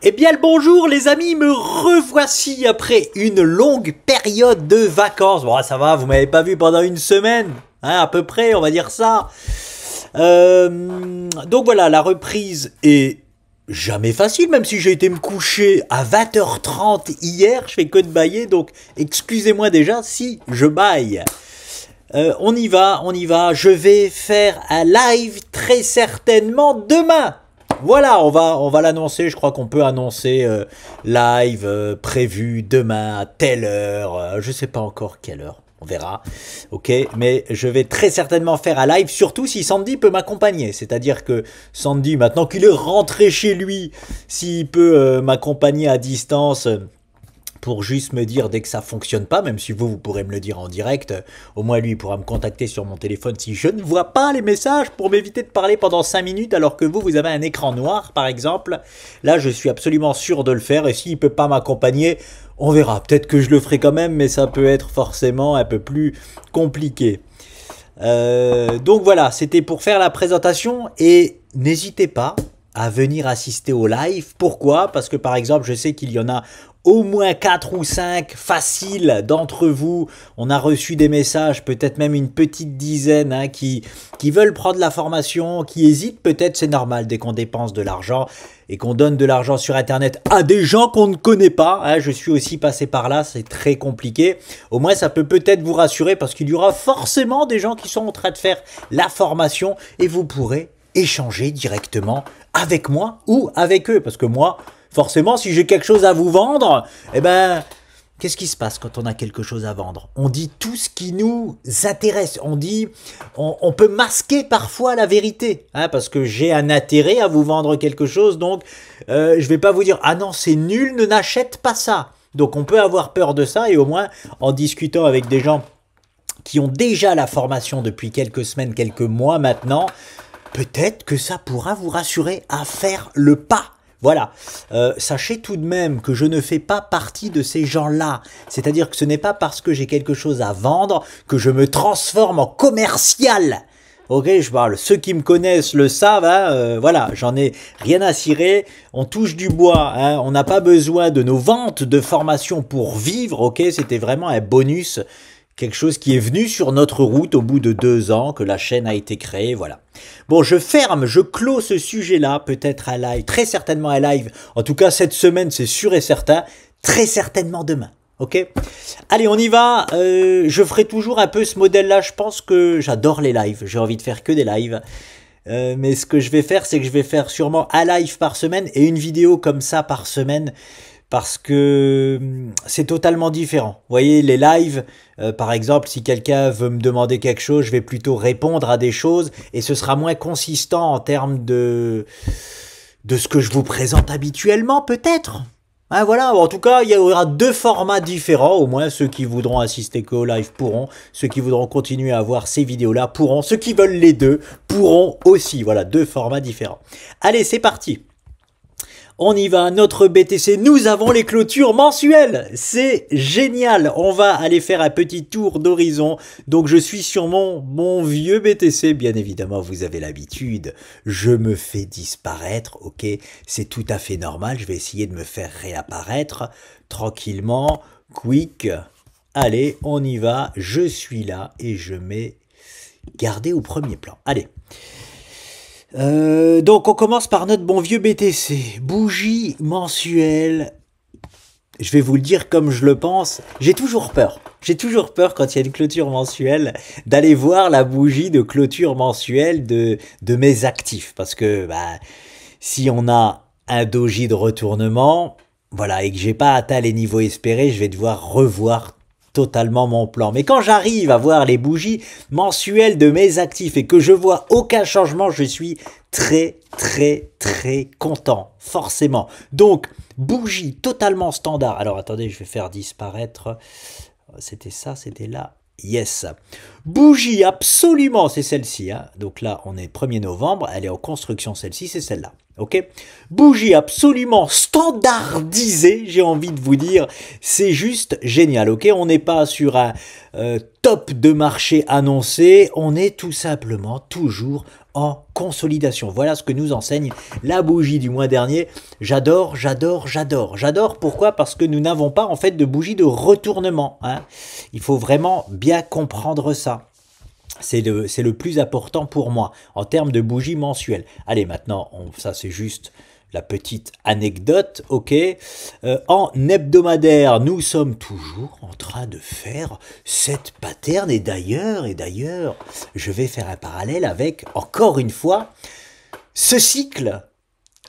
Eh bien le bonjour les amis, me revoici après une longue période de vacances. Bon ça va, vous m'avez pas vu pendant une semaine, hein, à peu près, on va dire ça. Donc voilà, la reprise est jamais facile, même si j'ai été me coucher à 20h30 hier, je fais que de bâiller, donc excusez-moi déjà si je bâille. On y va, je vais faire un live très certainement demain. Voilà, on va l'annoncer, je crois qu'on peut annoncer live prévu demain à telle heure, je sais pas encore quelle heure, on verra, ok, mais je vais très certainement faire un live, surtout si Sandy peut m'accompagner, c'est-à-dire que Sandy, maintenant qu'il est rentré chez lui, s'il peut m'accompagner à distance, pour juste me dire dès que ça fonctionne pas, même si vous pourrez me le dire en direct, au moins lui il pourra me contacter sur mon téléphone si je ne vois pas les messages pour m'éviter de parler pendant 5 minutes alors que vous avez un écran noir par exemple. Là je suis absolument sûr de le faire et s'il peut pas m'accompagner, on verra. Peut-être que je le ferai quand même mais ça peut être forcément un peu plus compliqué. Donc voilà, c'était pour faire la présentation et n'hésitez pas à venir assister au live. Pourquoi? Parce que par exemple je sais qu'il y en a au moins 4 ou 5 faciles d'entre vous, on a reçu des messages, peut-être même une petite dizaine, hein, qui veulent prendre la formation, qui hésitent peut-être, c'est normal dès qu'on dépense de l'argent et qu'on donne de l'argent sur internet à des gens qu'on ne connaît pas, hein, je suis aussi passé par là, c'est très compliqué, au moins ça peut peut-être vous rassurer parce qu'il y aura forcément des gens qui sont en train de faire la formation et vous pourrez échanger directement avec moi ou avec eux, parce que moi, forcément, si j'ai quelque chose à vous vendre, eh ben, qu'est-ce qui se passe quand on a quelque chose à vendre? On dit tout ce qui nous intéresse. On peut masquer parfois la vérité, hein, parce que j'ai un intérêt à vous vendre quelque chose, donc je vais pas vous dire, ah non, c'est nul, ne n'achète pas ça. Donc on peut avoir peur de ça et au moins, en discutant avec des gens qui ont déjà la formation depuis quelques semaines, quelques mois maintenant, peut-être que ça pourra vous rassurer à faire le pas. Voilà, sachez tout de même que je ne fais pas partie de ces gens-là. C'est-à-dire que ce n'est pas parce que j'ai quelque chose à vendre que je me transforme en commercial. Ok, je parle, ceux qui me connaissent le savent, hein, voilà, j'en ai rien à cirer, on touche du bois, hein, on n'a pas besoin de nos ventes de formation pour vivre, ok, c'était vraiment un bonus, quelque chose qui est venu sur notre route au bout de 2 ans que la chaîne a été créée, voilà. Bon, je ferme, je clôt ce sujet-là, peut-être un live, très certainement un live. En tout cas, cette semaine, c'est sûr et certain, très certainement demain. Ok? Allez, on y va. Je ferai toujours un peu ce modèle-là. Je pense que j'adore les lives. J'ai envie de faire que des lives. Mais ce que je vais faire, c'est que je vais faire sûrement un live par semaine et une vidéo comme ça par semaine. Parce que c'est totalement différent. Vous voyez, les lives, par exemple, si quelqu'un veut me demander quelque chose, je vais plutôt répondre à des choses et ce sera moins consistant en termes de ce que je vous présente habituellement, peut-être. Hein, voilà, en tout cas, il y aura 2 formats différents, au moins ceux qui voudront assister qu'au live pourront, ceux qui voudront continuer à voir ces vidéos-là pourront, ceux qui veulent les deux pourront aussi. Voilà, 2 formats différents. Allez, c'est parti. On y va, notre BTC, nous avons les clôtures mensuelles, c'est génial, on va aller faire un petit tour d'horizon, donc je suis sur mon vieux BTC, bien évidemment vous avez l'habitude, je me fais disparaître, ok, c'est tout à fait normal, je vais essayer de me faire réapparaître tranquillement, quick, allez on y va, je suis là et je mets garder au premier plan, allez. Donc on commence par notre bon vieux BTC, bougie mensuelle, je vais vous le dire comme je le pense, j'ai toujours peur quand il y a une clôture mensuelle d'aller voir la bougie de clôture mensuelle de mes actifs, parce que bah, si on a un doji de retournement, voilà, et que j'ai pas atteint les niveaux espérés, je vais devoir revoir totalement mon plan. Mais quand j'arrive à voir les bougies mensuelles de mes actifs et que je vois aucun changement, je suis très content, forcément. Donc, bougie totalement standard. Alors, attendez, je vais faire disparaître. C'était ça, c'était là. Yes. Bougie absolument, c'est celle-ci. Hein. Donc là, on est 1er novembre, elle est en construction celle-ci, c'est celle-là. Ok. Bougie absolument standardisée, j'ai envie de vous dire, c'est juste génial. Ok, on n'est pas sur un top de marché annoncé, on est tout simplement toujours en consolidation. Voilà ce que nous enseigne la bougie du mois dernier. J'adore, j'adore, j'adore. J'adore, pourquoi? Parce que nous n'avons pas en fait de bougie de retournement. Hein. Il faut vraiment bien comprendre ça. C'est le plus important pour moi en termes de bougie mensuelle. Allez, maintenant, ça c'est juste la petite anecdote, ok. En hebdomadaire, nous sommes toujours en train de faire cette pattern. Et d'ailleurs, je vais faire un parallèle avec, encore une fois, ce cycle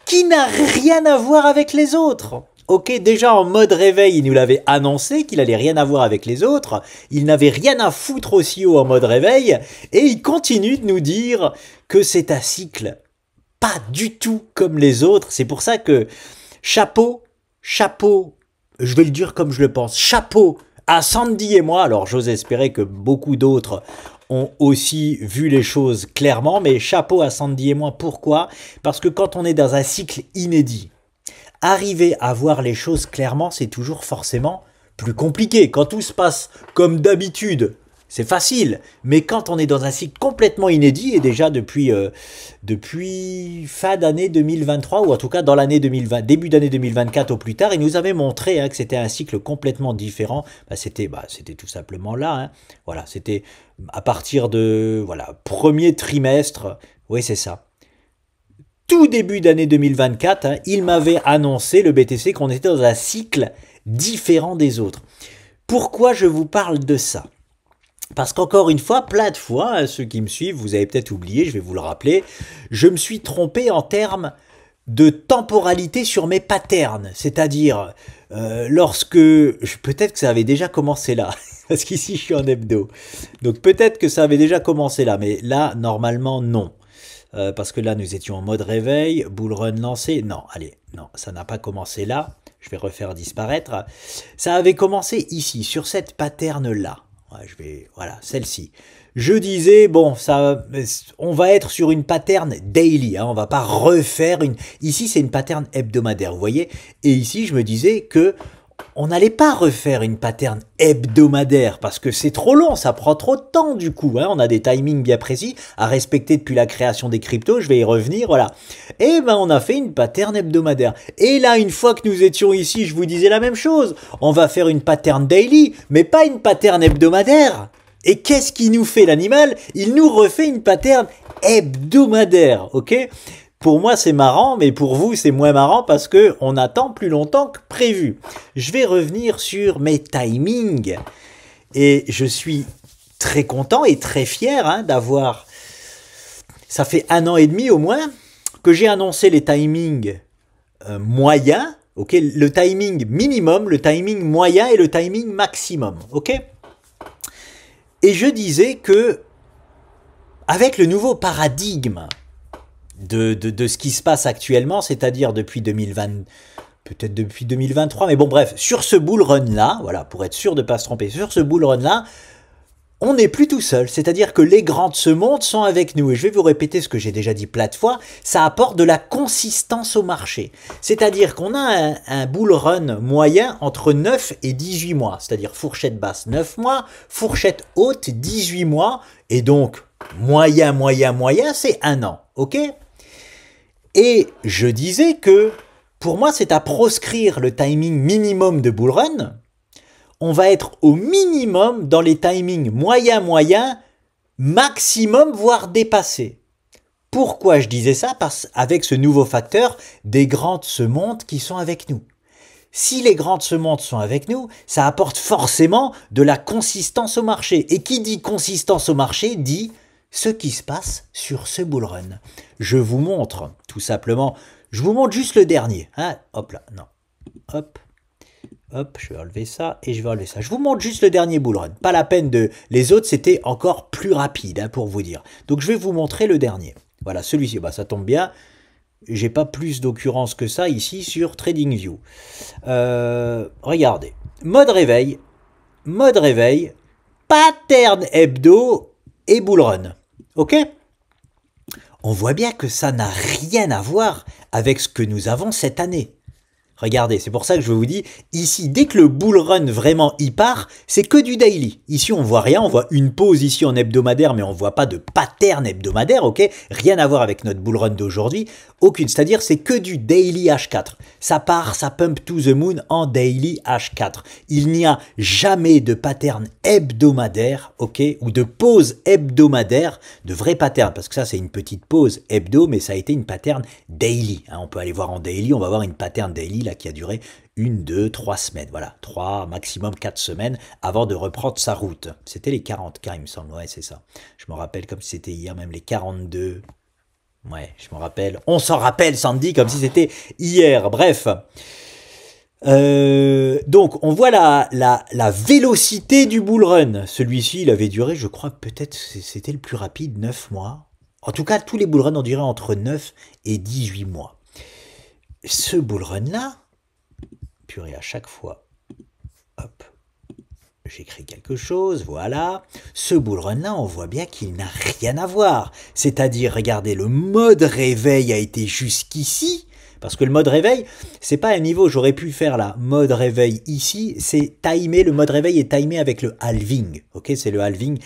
qui n'a rien à voir avec les autres. Ok, déjà en mode réveil, il nous l'avait annoncé qu'il allait rien avoir avec les autres. Il n'avait rien à foutre aussi haut en mode réveil. Et il continue de nous dire que c'est un cycle pas du tout comme les autres. C'est pour ça que chapeau, je vais le dire comme je le pense, chapeau à Sandy et moi. Alors j'ose espérer que beaucoup d'autres ont aussi vu les choses clairement, mais chapeau à Sandy et moi. Pourquoi? Parce que quand on est dans un cycle inédit, arriver à voir les choses clairement, c'est toujours forcément plus compliqué. Quand tout se passe comme d'habitude, c'est facile. Mais quand on est dans un cycle complètement inédit, et déjà depuis fin d'année 2023, ou en tout cas dans l'année 2020, début d'année 2024 au plus tard, il nous avait montré que c'était un cycle complètement différent. C'était tout simplement là. Hein. Voilà, c'était à partir de premier trimestre. Oui, c'est ça. Tout début d'année 2024, il m'avait annoncé, le BTC, qu'on était dans un cycle différent des autres. Pourquoi je vous parle de ça? Parce qu'encore une fois, plein de fois, ceux qui me suivent, vous avez peut-être oublié, je vais vous le rappeler, je me suis trompé en termes de temporalité sur mes patterns. C'est-à-dire, peut-être que ça avait déjà commencé là, parce qu'ici je suis en hebdo. Donc peut-être que ça avait déjà commencé là, mais là, normalement, non. Parce que là, nous étions en mode réveil, bull run lancé. Non, allez, non, ça n'a pas commencé là. Je vais refaire disparaître. Ça avait commencé ici, sur cette pattern-là. Ouais, voilà, celle-ci. Je disais, bon, on va être sur une pattern daily. Hein, on va pas refaire une... Ici, c'est une pattern hebdomadaire, vous voyez. Et ici, je me disais que on n'allait pas refaire une pattern hebdomadaire parce que c'est trop long, ça prend trop de temps du coup. Hein, on a des timings bien précis à respecter depuis la création des cryptos, je vais y revenir, voilà. Et ben on a fait une pattern hebdomadaire. Et là, une fois que nous étions ici, je vous disais la même chose. On va faire une pattern daily, mais pas une pattern hebdomadaire. Et qu'est-ce qui nous fait l'animal? Il nous refait une pattern hebdomadaire, ok? Pour moi, c'est marrant, mais pour vous, c'est moins marrant parce que on attend plus longtemps que prévu. Je vais revenir sur mes timings et je suis très content et très fier d'avoir... Ça fait 1 an et demi au moins que j'ai annoncé les timings moyens, ok, le timing minimum, le timing moyen et le timing maximum, ok. Et je disais que avec le nouveau paradigme de ce qui se passe actuellement, c'est-à-dire depuis 2020, peut-être depuis 2023, mais bon bref, sur ce bull run-là, voilà, pour être sûr de ne pas se tromper, sur ce bull run-là, on n'est plus tout seul, c'est-à-dire que les grands de ce monde sont avec nous. Et je vais vous répéter ce que j'ai déjà dit plein de fois, ça apporte de la consistance au marché. C'est-à-dire qu'on a un bull run moyen entre 9 et 18 mois, c'est-à-dire fourchette basse 9 mois, fourchette haute 18 mois, et donc moyen, c'est 1 an, ok? Et je disais que pour moi, c'est à proscrire le timing minimum de bull run. On va être au minimum dans les timings moyen, maximum, voire dépassé. Pourquoi je disais ça? Parce qu'avec ce nouveau facteur, des grands de ce monde qui sont avec nous. Si les grands de ce monde sont avec nous, ça apporte forcément de la consistance au marché. Et qui dit consistance au marché dit ce qui se passe sur ce bull run. Je vous montre, tout simplement, je vous montre juste le dernier. Hein, hop là, non, hop. Hop, je vais enlever ça et je vais enlever ça. Je vous montre juste le dernier bull run. Pas la peine de... Les autres, c'était encore plus rapide, pour vous dire. Donc, je vais vous montrer le dernier. Voilà, celui-ci, ça tombe bien. J'ai pas plus d'occurrence que ça ici sur TradingView. Regardez. Mode réveil. pattern hebdo et bull run. Ok? On voit bien que ça n'a rien à voir avec ce que nous avons cette année. Regardez, c'est pour ça que je vous dis, ici, dès que le bull run vraiment y part, c'est que du daily. Ici, on voit rien, on voit une pause ici en hebdomadaire, mais on voit pas de pattern hebdomadaire, ok? Rien à voir avec notre bull run d'aujourd'hui, aucune. C'est-à-dire, c'est que du daily H4. Ça part, ça pump to the moon en daily H4. Il n'y a jamais de pattern hebdomadaire, ok? Ou de pause hebdomadaire, de vrai pattern, parce que ça, c'est une petite pause hebdo, mais ça a été une pattern daily. Hein, on peut aller voir en daily, on va voir une pattern daily là, qui a duré 1, 2, 3 semaines. Voilà, 3, maximum 4 semaines avant de reprendre sa route. C'était les 40K, il me semble. Ouais, c'est ça. Je me rappelle comme si c'était hier, même les 42. Ouais, je me rappelle. On s'en rappelle, Sandy, comme si c'était hier. Bref. Donc, on voit la vélocité du bull run. Celui-ci, il avait duré, je crois, peut-être, c'était le plus rapide, 9 mois. En tout cas, tous les bull runs ont duré entre 9 et 18 mois. Ce bull run là, purée, à chaque fois, hop, j'écris quelque chose, voilà. Ce bull run là, on voit bien qu'il n'a rien à voir. C'est-à-dire, regardez, le mode réveil a été jusqu'ici, parce que le mode réveil, c'est pas un niveau, j'aurais pu faire là, mode réveil ici, c'est timé, le mode réveil est timé avec le halving, ok, c'est le halving,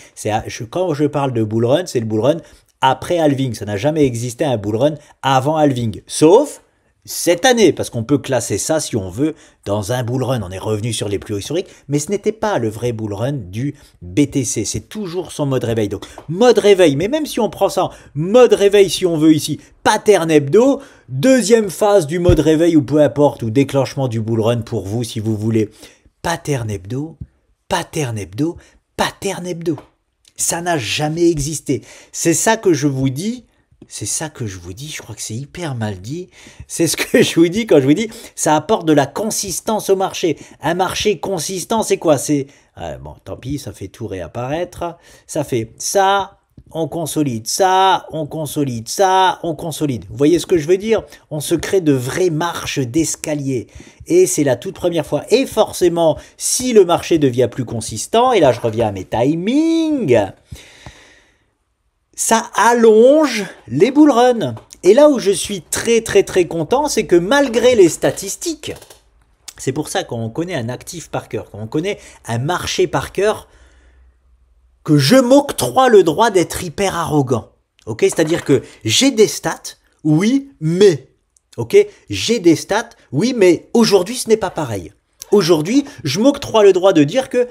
quand je parle de bull run, c'est le bull run après halving, ça n'a jamais existé un bull run avant halving, sauf cette année, parce qu'on peut classer ça, si on veut, dans un bull run. On est revenu sur les plus hauts historiques, mais ce n'était pas le vrai bull run du BTC. C'est toujours son mode réveil. Donc, mode réveil, mais même si on prend ça en mode réveil, si on veut ici, pattern hebdo, deuxième phase du mode réveil, ou peu importe, ou déclenchement du bull run pour vous, si vous voulez. Pattern hebdo, pattern hebdo, pattern hebdo. Ça n'a jamais existé. C'est ça que je vous dis. C'est ça que je vous dis, je crois que c'est hyper mal dit. C'est ce que je vous dis quand je vous dis, ça apporte de la consistance au marché. Un marché consistant, c'est quoi? C'est bon, tant pis, ça fait tout réapparaître. Ça fait ça, on consolide, ça, on consolide, ça, on consolide. Vous voyez ce que je veux dire? On se crée de vraies marches d'escalier. Et c'est la toute première fois. Et forcément, si le marché devient plus consistant, et là je reviens à mes timings, ça allonge les bull runs. Et là où je suis très content, c'est que malgré les statistiques, c'est pour ça qu'on connaît un actif par cœur, qu'on connaît un marché par cœur, que je m'octroie le droit d'être hyper arrogant. Ok, c'est-à-dire que j'ai des stats, oui, mais. Ok, j'ai des stats, oui, mais aujourd'hui ce n'est pas pareil. Aujourd'hui, je m'octroie le droit de dire que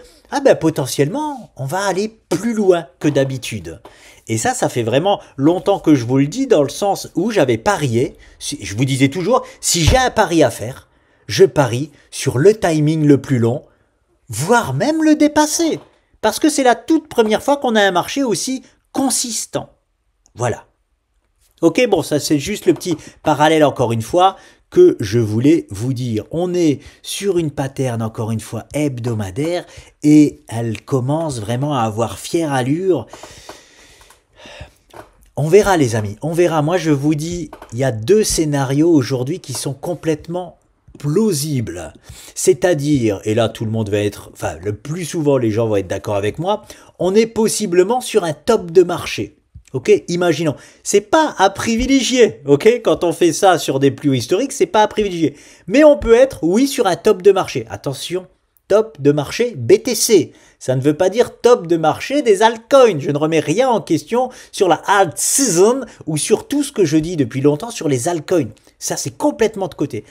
potentiellement, on va aller plus loin que d'habitude. Et ça fait vraiment longtemps que je vous le dis, dans le sens où j'avais parié, je vous disais toujours, si j'ai un pari à faire, je parie sur le timing le plus long, voire même le dépasser. Parce que c'est la toute première fois qu'on a un marché aussi consistant. Voilà. Ok, bon, ça c'est juste le petit parallèle encore une fois que je voulais vous dire. On est sur une pattern encore une fois hebdomadaire et elle commence vraiment à avoir fière allure. On verra les amis, on verra. Moi je vous dis, il y a 2 scénarios aujourd'hui qui sont complètement plausibles. C'est-à-dire, et là tout le monde va être, enfin le plus souvent les gens vont être d'accord avec moi, on est possiblement sur un top de marché. Ok, imaginons. C'est pas à privilégier, ok? Quand on fait ça sur des plus hauts historiques, c'est pas à privilégier. Mais on peut être, oui, sur un top de marché. Attention, top de marché BTC. Ça ne veut pas dire top de marché des altcoins. Je ne remets rien en question sur la alt season ou sur tout ce que je dis depuis longtemps sur les altcoins. Ça, c'est complètement de côté.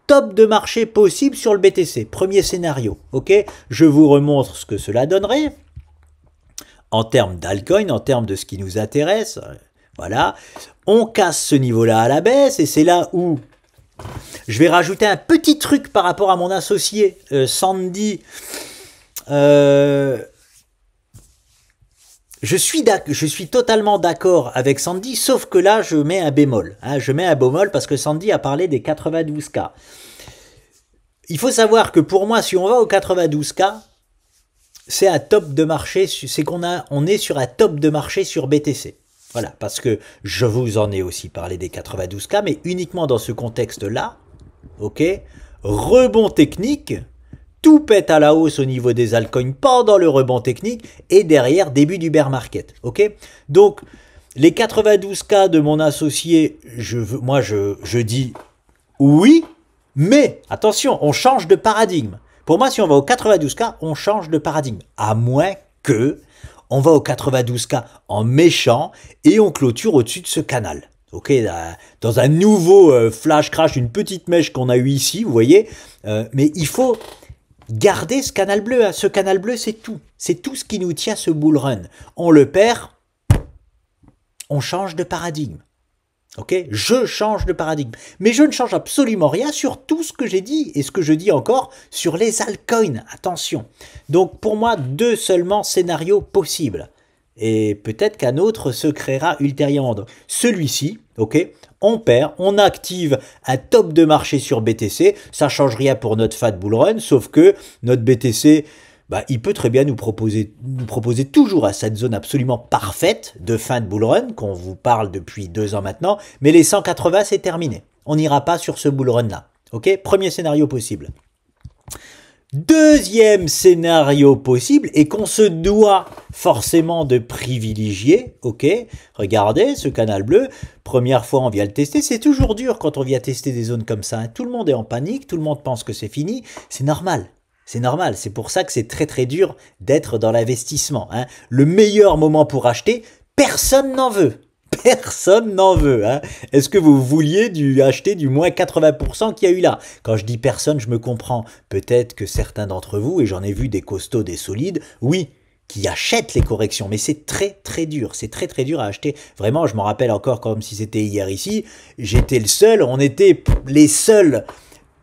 Top de marché possible sur le BTC. Premier scénario, ok? Je vous remontre ce que cela donnerait. En termes d'altcoin, en termes de ce qui nous intéresse, voilà, on casse ce niveau-là à la baisse et c'est là où je vais rajouter un petit truc par rapport à mon associé Sandy. Je suis totalement d'accord avec Sandy, sauf que là, je mets un bémol. Hein, je mets un bémol parce que Sandy a parlé des 92K. Il faut savoir que pour moi, si on va aux 92K, c'est un top de marché, c'est on est sur un top de marché sur BTC. Voilà, parce que je vous en ai aussi parlé des 92K, mais uniquement dans ce contexte-là, ok, rebond technique, tout pète à la hausse au niveau des altcoins pendant le rebond technique et derrière, début du bear market. Ok, donc, les 92K de mon associé, je dis oui, mais attention, on change de paradigme. Pour moi, si on va au 92K, on change de paradigme. À moins que on va au 92K en méchant et on clôture au-dessus de ce canal. Ok, dans un nouveau flash crash, une petite mèche qu'on a eu ici, vous voyez. Mais il faut garder ce canal bleu. Hein. Ce canal bleu, c'est tout. C'est tout ce qui nous tient ce bull run. On le perd, on change de paradigme. Ok, je change de paradigme. Mais je ne change absolument rien sur tout ce que j'ai dit et ce que je dis encore sur les altcoins. Attention. Donc pour moi, 2 seulement scénarios possibles. Et peut-être qu'un autre se créera ultérieurement. Celui-ci, ok, on perd, on active un top de marché sur BTC. Ça ne change rien pour notre fat bull run, sauf que notre BTC... bah, il peut très bien nous proposer toujours à cette zone absolument parfaite de fin de bull run, qu'on vous parle depuis 2 ans maintenant, mais les 180, c'est terminé. On n'ira pas sur ce bull run-là. Ok, premier scénario possible. Deuxième scénario possible, et qu'on se doit forcément de privilégier, ok, regardez ce canal bleu, première fois on vient le tester, c'est toujours dur quand on vient tester des zones comme ça, hein. Tout le monde est en panique, tout le monde pense que c'est fini, c'est normal. C'est normal, c'est pour ça que c'est très très dur d'être dans l'investissement. Hein. Le meilleur moment pour acheter, personne n'en veut. Personne n'en veut. Hein. Est-ce que vous vouliez acheter du moins 80% qu'il y a eu là? Quand je dis personne, je me comprends. Peut-être que certains d'entre vous, et j'en ai vu des costauds, des solides, oui, qui achètent les corrections. Mais c'est très très dur. C'est très très dur à acheter. Vraiment, je m'en rappelle encore comme si c'était hier ici. J'étais le seul, on était les seuls...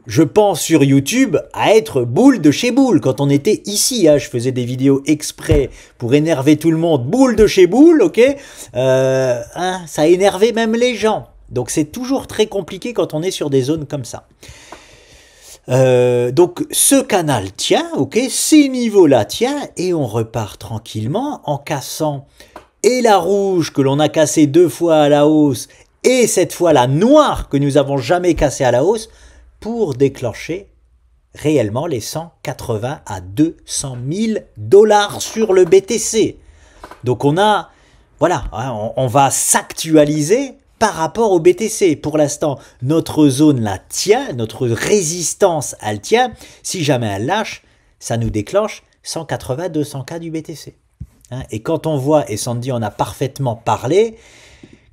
Je pense sur YouTube à être boule de chez boule. Quand on était ici, hein, je faisais des vidéos exprès pour énerver tout le monde. Boule de chez boule, ok, hein, ça énervait même les gens. Donc c'est toujours très compliqué quand on est sur des zones comme ça. Donc ce canal tient, ok, ces niveaux-là tient et on repart tranquillement en cassant et la rouge que l'on a cassée 2 fois à la hausse et cette fois la noire que nous n'avons jamais cassée à la hausse, pour déclencher réellement les 180 à 200 000 $ sur le BTC. Donc on a, voilà, on va s'actualiser par rapport au BTC. Pour l'instant, notre zone la tient, notre résistance elle tient. Si jamais elle lâche, ça nous déclenche 180-200K du BTC. Hein, et quand on voit, et Sandy en a parfaitement parlé,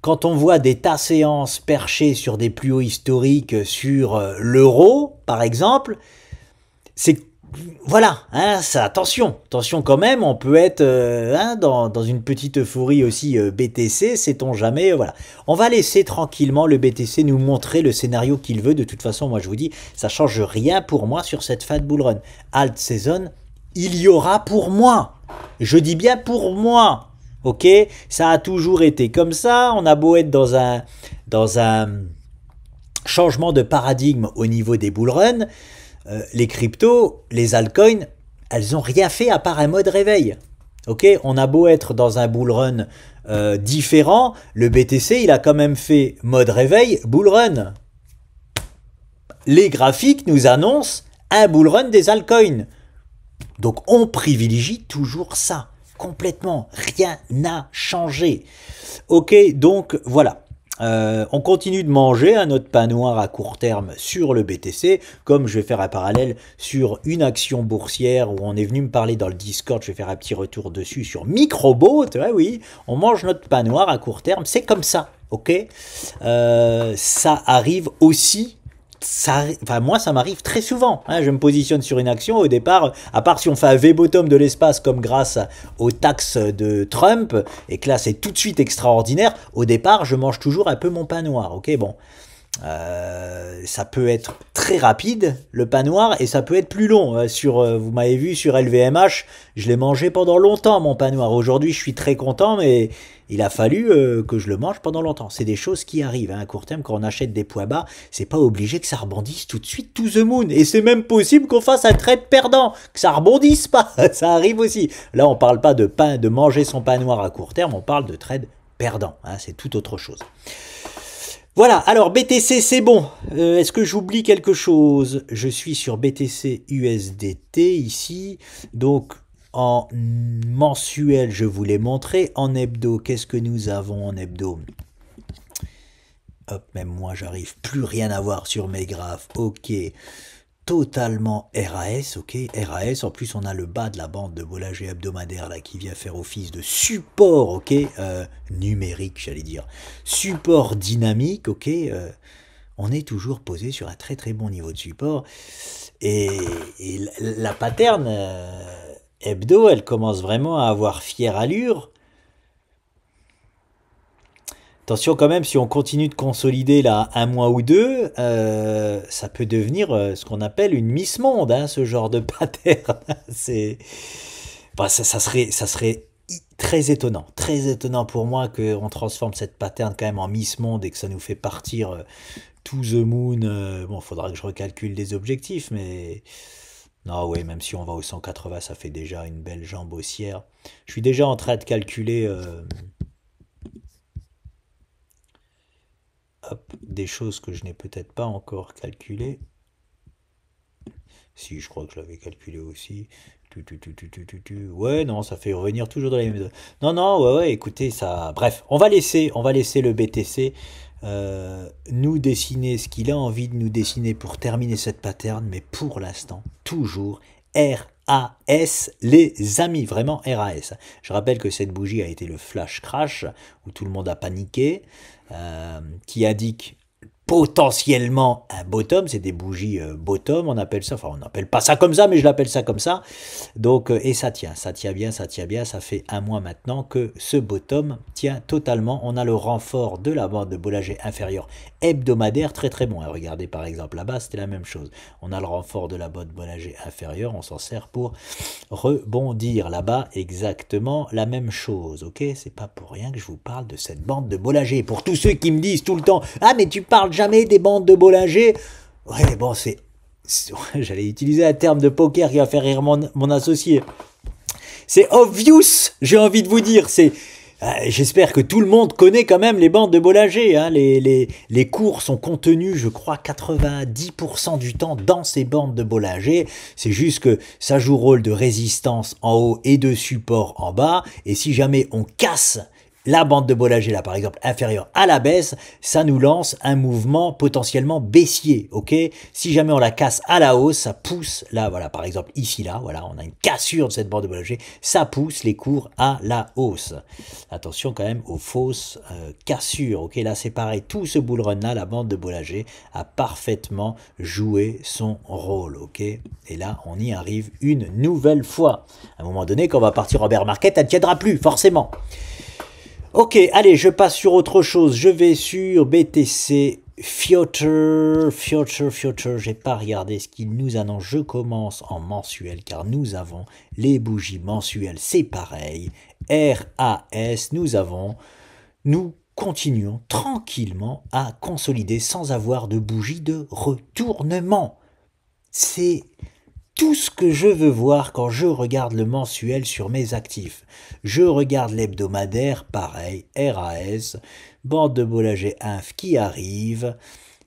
quand on voit des tas séances perchées sur des plus hauts historiques sur l'euro, par exemple, c'est... Voilà, hein, ça, attention quand même, on peut être hein, dans une petite euphorie aussi BTC, sait-on jamais, voilà. On va laisser tranquillement le BTC nous montrer le scénario qu'il veut, de toute façon, moi je vous dis, ça change rien pour moi sur cette fat bull run. Alt season, il y aura pour moi, je dis bien pour moi. Ok, ça a toujours été comme ça. On a beau être dans un changement de paradigme au niveau des bull runs, les cryptos, les altcoins, elles n'ont rien fait à part un mode réveil. Ok, on a beau être dans un bull run différent, le BTC il a quand même fait mode réveil, bull run. Les graphiques nous annoncent un bull run des altcoins. Donc on privilégie toujours ça. Complètement, rien n'a changé. Ok, donc voilà. On continue de manger notre pain noir à court terme sur le BTC, comme je vais faire un parallèle sur une action boursière où on est venu me parler dans le Discord, je vais faire un petit retour dessus sur Microbot, ouais, oui, on mange notre pain noir à court terme, c'est comme ça, ok. Ça arrive aussi. Enfin, moi, ça m'arrive très souvent. Hein, je me positionne sur une action au départ, à part si on fait un V-bottom de l'espace comme grâce aux taxes de Trump, et que là, c'est tout de suite extraordinaire. Au départ, je mange toujours un peu mon pain noir. Ok, bon. Ça peut être très rapide, le pain noir, et ça peut être plus long. Vous m'avez vu sur LVMH, je l'ai mangé pendant longtemps, mon pain noir. Aujourd'hui, je suis très content, mais il a fallu que je le mange pendant longtemps. C'est des choses qui arrivent hein, à court terme. Quand on achète des poids bas, c'est pas obligé que ça rebondisse tout de suite to the moon. Et c'est même possible qu'on fasse un trade perdant, que ça rebondisse pas. Ça arrive aussi. Là, on parle pas de manger son pain noir à court terme, on parle de trade perdant. Hein, c'est tout autre chose. Voilà, alors BTC c'est bon. Est-ce que j'oublie quelque chose? Je suis sur BTC USDT ici. Donc en mensuel, je vous l'ai montré. En hebdo, qu'est-ce que nous avons en hebdo? Hop, même moi j'arrive plus rien à voir sur mes graphes. Ok, totalement RAS, ok, RAS. En plus on a le bas de la bande de Bollinger hebdomadaire là qui vient faire office de support, ok, numérique j'allais dire, support dynamique, ok. On est toujours posé sur un très très bon niveau de support et la pattern hebdo, elle commence vraiment à avoir fière allure. Attention quand même, si on continue de consolider là un mois ou deux, ça peut devenir ce qu'on appelle une Miss Monde, hein, ce genre de pattern. C'est, bah, ça serait très étonnant pour moi qu'on transforme cette pattern quand même en Miss Monde et que ça nous fait partir to the moon. Bon, faudra que je recalcule les objectifs, mais non, ouais, même si on va au 180, ça fait déjà une belle jambe haussière. Je suis déjà en train de calculer. Hop, des choses que je n'ai peut-être pas encore calculées. Si, je crois que je l'avais calculé aussi. Ouais, non, ça fait revenir toujours dans les mêmes. Non, non, ouais, écoutez, ça. Bref, on va laisser le BTC nous dessiner ce qu'il a envie de nous dessiner pour terminer cette pattern, mais pour l'instant, toujours RAS, les amis, vraiment RAS. Je rappelle que cette bougie a été le flash crash, où tout le monde a paniqué, qui indique potentiellement un bottom, c'est des bougies bottom, on appelle ça, enfin on n'appelle pas ça comme ça, mais je l'appelle ça comme ça. Donc, et ça tient bien, ça fait un mois maintenant que ce bottom tient totalement. On a le renfort de la bande de Bollinger inférieure hebdomadaire, très très bon. Regardez par exemple là-bas, c'était la même chose. On a le renfort de la bande Bollinger inférieure, on s'en sert pour rebondir. Là-bas, exactement la même chose, ok? C'est pas pour rien que je vous parle de cette bande de Bollinger. Pour tous ceux qui me disent tout le temps, ah mais tu parles jamais des bandes de Bollinger. Ouais, bon, j'allais utiliser un terme de poker qui va faire rire mon associé. C'est obvious, j'ai envie de vous dire. J'espère que tout le monde connaît quand même les bandes de Bollinger. Hein. Les cours sont contenus, je crois, 90% du temps dans ces bandes de Bollinger. C'est juste que ça joue rôle de résistance en haut et de support en bas. Et si jamais on casse la bande de Bollinger, là, par exemple, inférieure à la baisse, ça nous lance un mouvement potentiellement baissier, ok? Si jamais on la casse à la hausse, ça pousse, là, voilà, par exemple, ici, là, voilà, on a une cassure de cette bande de Bollinger, ça pousse les cours à la hausse. Attention quand même aux fausses cassures, ok? Là, c'est pareil, tout ce bull run-là, la bande de Bollinger a parfaitement joué son rôle, ok? Et là, on y arrive une nouvelle fois. À un moment donné, quand on va partir en bear market, elle ne tiendra plus, forcément. Ok, allez, je passe sur autre chose. Je vais sur BTC Future. J'ai pas regardé ce qu'il nous annonce. Je commence en mensuel car nous avons les bougies mensuelles. C'est pareil. RAS, nous continuons tranquillement à consolider sans avoir de bougie de retournement. C'est tout ce que je veux voir quand je regarde le mensuel sur mes actifs. Je regarde l'hebdomadaire, pareil, RAS, bande de Bollinger Inf qui arrive.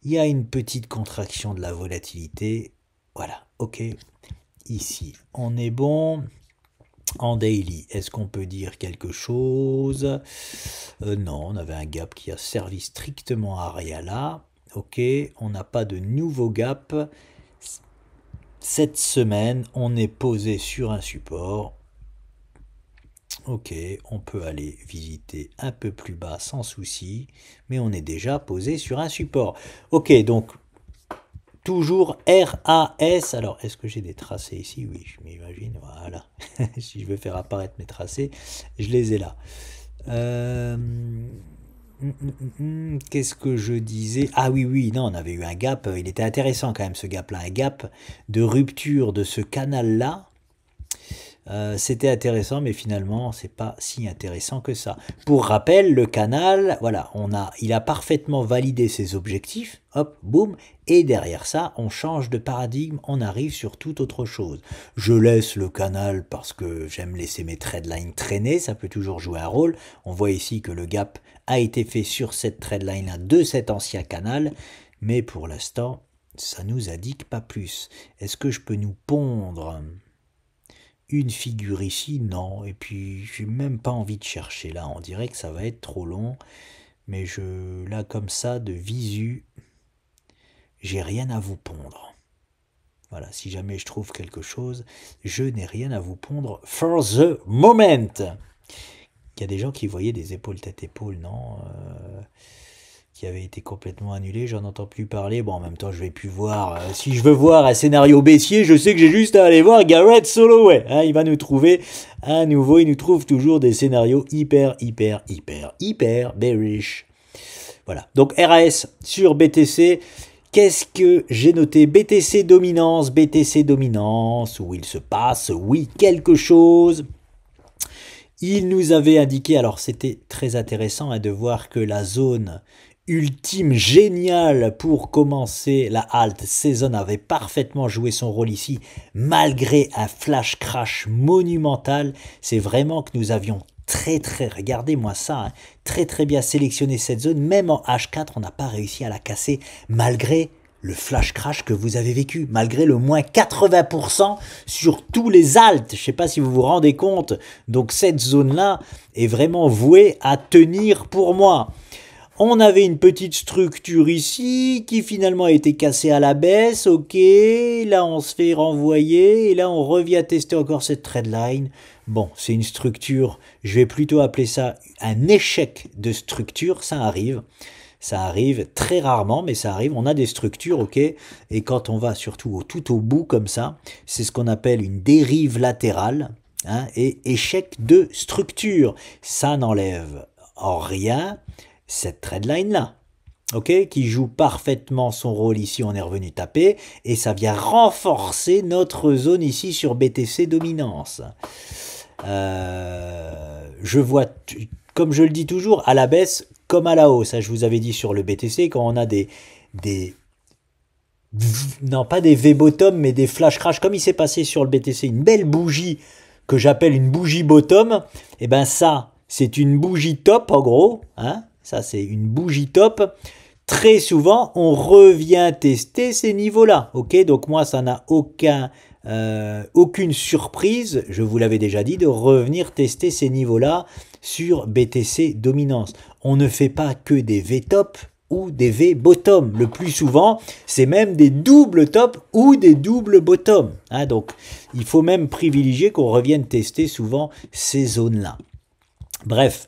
Il y a une petite contraction de la volatilité. Voilà, ok. Ici, on est bon. En daily, est-ce qu'on peut dire quelque chose? Non, on avait un gap qui a servi strictement à rien là. Ok, on n'a pas de nouveau gap. Cette semaine, on est posé sur un support. Ok, on peut aller visiter un peu plus bas sans souci, mais on est déjà posé sur un support. Ok, donc toujours RAS. Alors, est-ce que j'ai des tracés ici? Oui, je m'imagine. Voilà. Si je veux faire apparaître mes tracés, je les ai là. Qu'est-ce que je disais? Ah oui, non, on avait eu un gap, il était intéressant quand même ce gap-là, un gap de rupture de ce canal-là. C'était intéressant, mais finalement, c'est pas si intéressant que ça. Pour rappel, le canal, voilà, il a parfaitement validé ses objectifs, hop, boum, et derrière ça, on change de paradigme, on arrive sur toute autre chose. Je laisse le canal parce que j'aime laisser mes trendlines traîner, ça peut toujours jouer un rôle. On voit ici que le gap a été fait sur cette trendline-là de cet ancien canal, mais pour l'instant, ça nous indique pas plus. Est-ce que je peux nous pondre une figure ici? Non, et puis j'ai même pas envie de chercher là, on dirait que ça va être trop long, mais là comme ça, de visu, j'ai rien à vous pondre. Voilà, si jamais je trouve quelque chose, je n'ai rien à vous pondre for the moment. Il y a des gens qui voyaient des épaules tête-épaule, non qui avait été complètement annulé, j'en entends plus parler. Bon, en même temps, je vais plus voir. Si je veux voir un scénario baissier, je sais que j'ai juste à aller voir Garrett Soloway. Hein, il va nous trouver à nouveau, il nous trouve toujours des scénarios hyper bearish. Voilà, donc RAS sur BTC. Qu'est-ce que j'ai noté? BTC dominance, où il se passe, oui, quelque chose. Il nous avait indiqué, alors c'était très intéressant de voir que la zone ultime géniale pour commencer la halt saison avait parfaitement joué son rôle ici, malgré un flash crash monumental. C'est vraiment que nous avions regardez-moi ça, hein, très bien sélectionné cette zone. Même en H4, on n'a pas réussi à la casser, malgré le flash crash que vous avez vécu, malgré le moins 80% sur tous les halts. Je ne sais pas si vous vous rendez compte. Donc cette zone-là est vraiment vouée à tenir pour moi. On avait une petite structure ici qui finalement a été cassée à la baisse. Ok, là on se fait renvoyer et là on revient tester encore cette trendline. Bon, c'est une structure, je vais plutôt appeler ça un échec de structure, ça arrive. Ça arrive très rarement, mais ça arrive. On a des structures, ok. Et quand on va surtout tout au bout comme ça, c'est ce qu'on appelle une dérive latérale, hein, et échec de structure. Ça n'enlève en rien cette trendline là, ok, qui joue parfaitement son rôle ici. On est revenu taper et ça vient renforcer notre zone ici sur BTC dominance. Je vois, comme je le dis toujours, à la baisse comme à la hausse. Ça, je vous avais dit sur le BTC, quand on a non pas des V-bottom, mais des flash crash, comme il s'est passé sur le BTC, une belle bougie que j'appelle une bougie bottom, et ben ça, c'est une bougie top en gros, hein. Ça, c'est une bougie top. Très souvent, on revient tester ces niveaux-là. Ok, donc moi, ça n'a aucune surprise, je vous l'avais déjà dit, de revenir tester ces niveaux-là sur BTC dominance. On ne fait pas que des V-top ou des V-bottom. Le plus souvent, c'est même des doubles top ou des doubles bottom. Hein, donc, il faut même privilégier qu'on revienne tester souvent ces zones-là. Bref.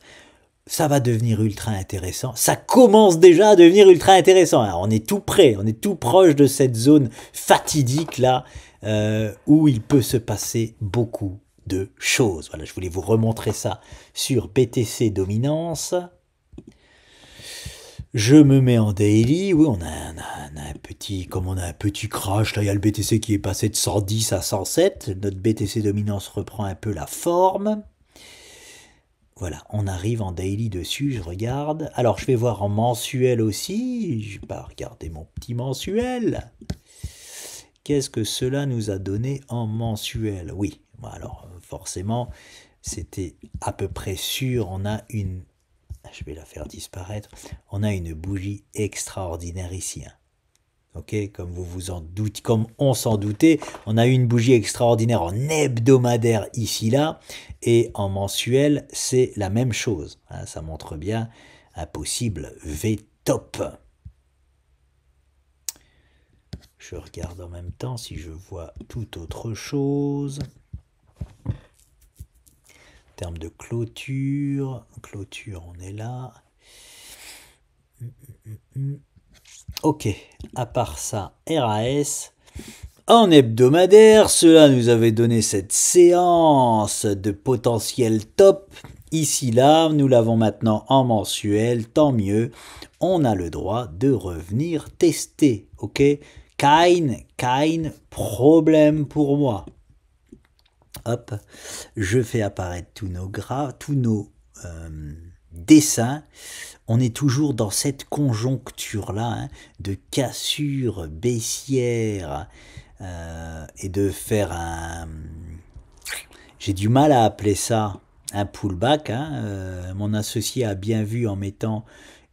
Ça va devenir ultra intéressant. Ça commence déjà à devenir ultra intéressant. Alors, on est tout près, on est tout proche de cette zone fatidique là, où il peut se passer beaucoup de choses. Voilà, je voulais vous remontrer ça sur BTC dominance. Je me mets en daily. Oui, on a un petit, comme on a un petit crash là, il y a le BTC qui est passé de 110 à 107. Notre BTC dominance reprend un peu la forme. Voilà, on arrive en daily dessus, je regarde. Alors, je vais voir en mensuel aussi. Je vais pas regarder mon petit mensuel. Qu'est-ce que cela nous a donné en mensuel? Oui, alors forcément, c'était à peu près sûr. On a une... Je vais la faire disparaître. On a une bougie extraordinaire ici. Hein. Ok, comme vous vous en doutez, comme on s'en doutait, on a eu une bougie extraordinaire en hebdomadaire ici là, et en mensuel c'est la même chose. Hein, ça montre bien un possible V-top. Je regarde en même temps si je vois tout autre chose. En termes de clôture, on est là. Ok, à part ça, RAS, en hebdomadaire, cela nous avait donné cette séance de potentiel top. Ici, là, nous l'avons maintenant en mensuel, tant mieux. On a le droit de revenir tester, ok? Kein problème pour moi. Hop, je fais apparaître tous nos dessins. On est toujours dans cette conjoncture-là, hein, de cassure baissière et de faire un... J'ai du mal à appeler ça un pullback. Hein. Mon associé a bien vu en mettant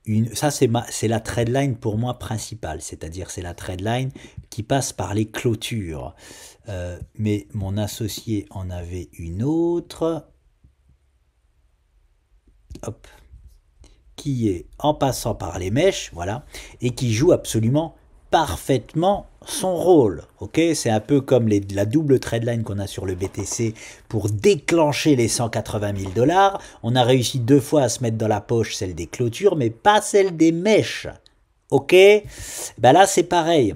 une... Ça, c'est la trendline pour moi principale, c'est-à-dire c'est la trendline qui passe par les clôtures. Mais mon associé en avait une autre. Hop. Qui est en passant par les mèches, voilà, et qui joue absolument parfaitement son rôle. Ok, c'est un peu comme la double trendline qu'on a sur le BTC pour déclencher les 180 000 $. On a réussi 2 fois à se mettre dans la poche celle des clôtures, mais pas celle des mèches. Ok, ben là c'est pareil.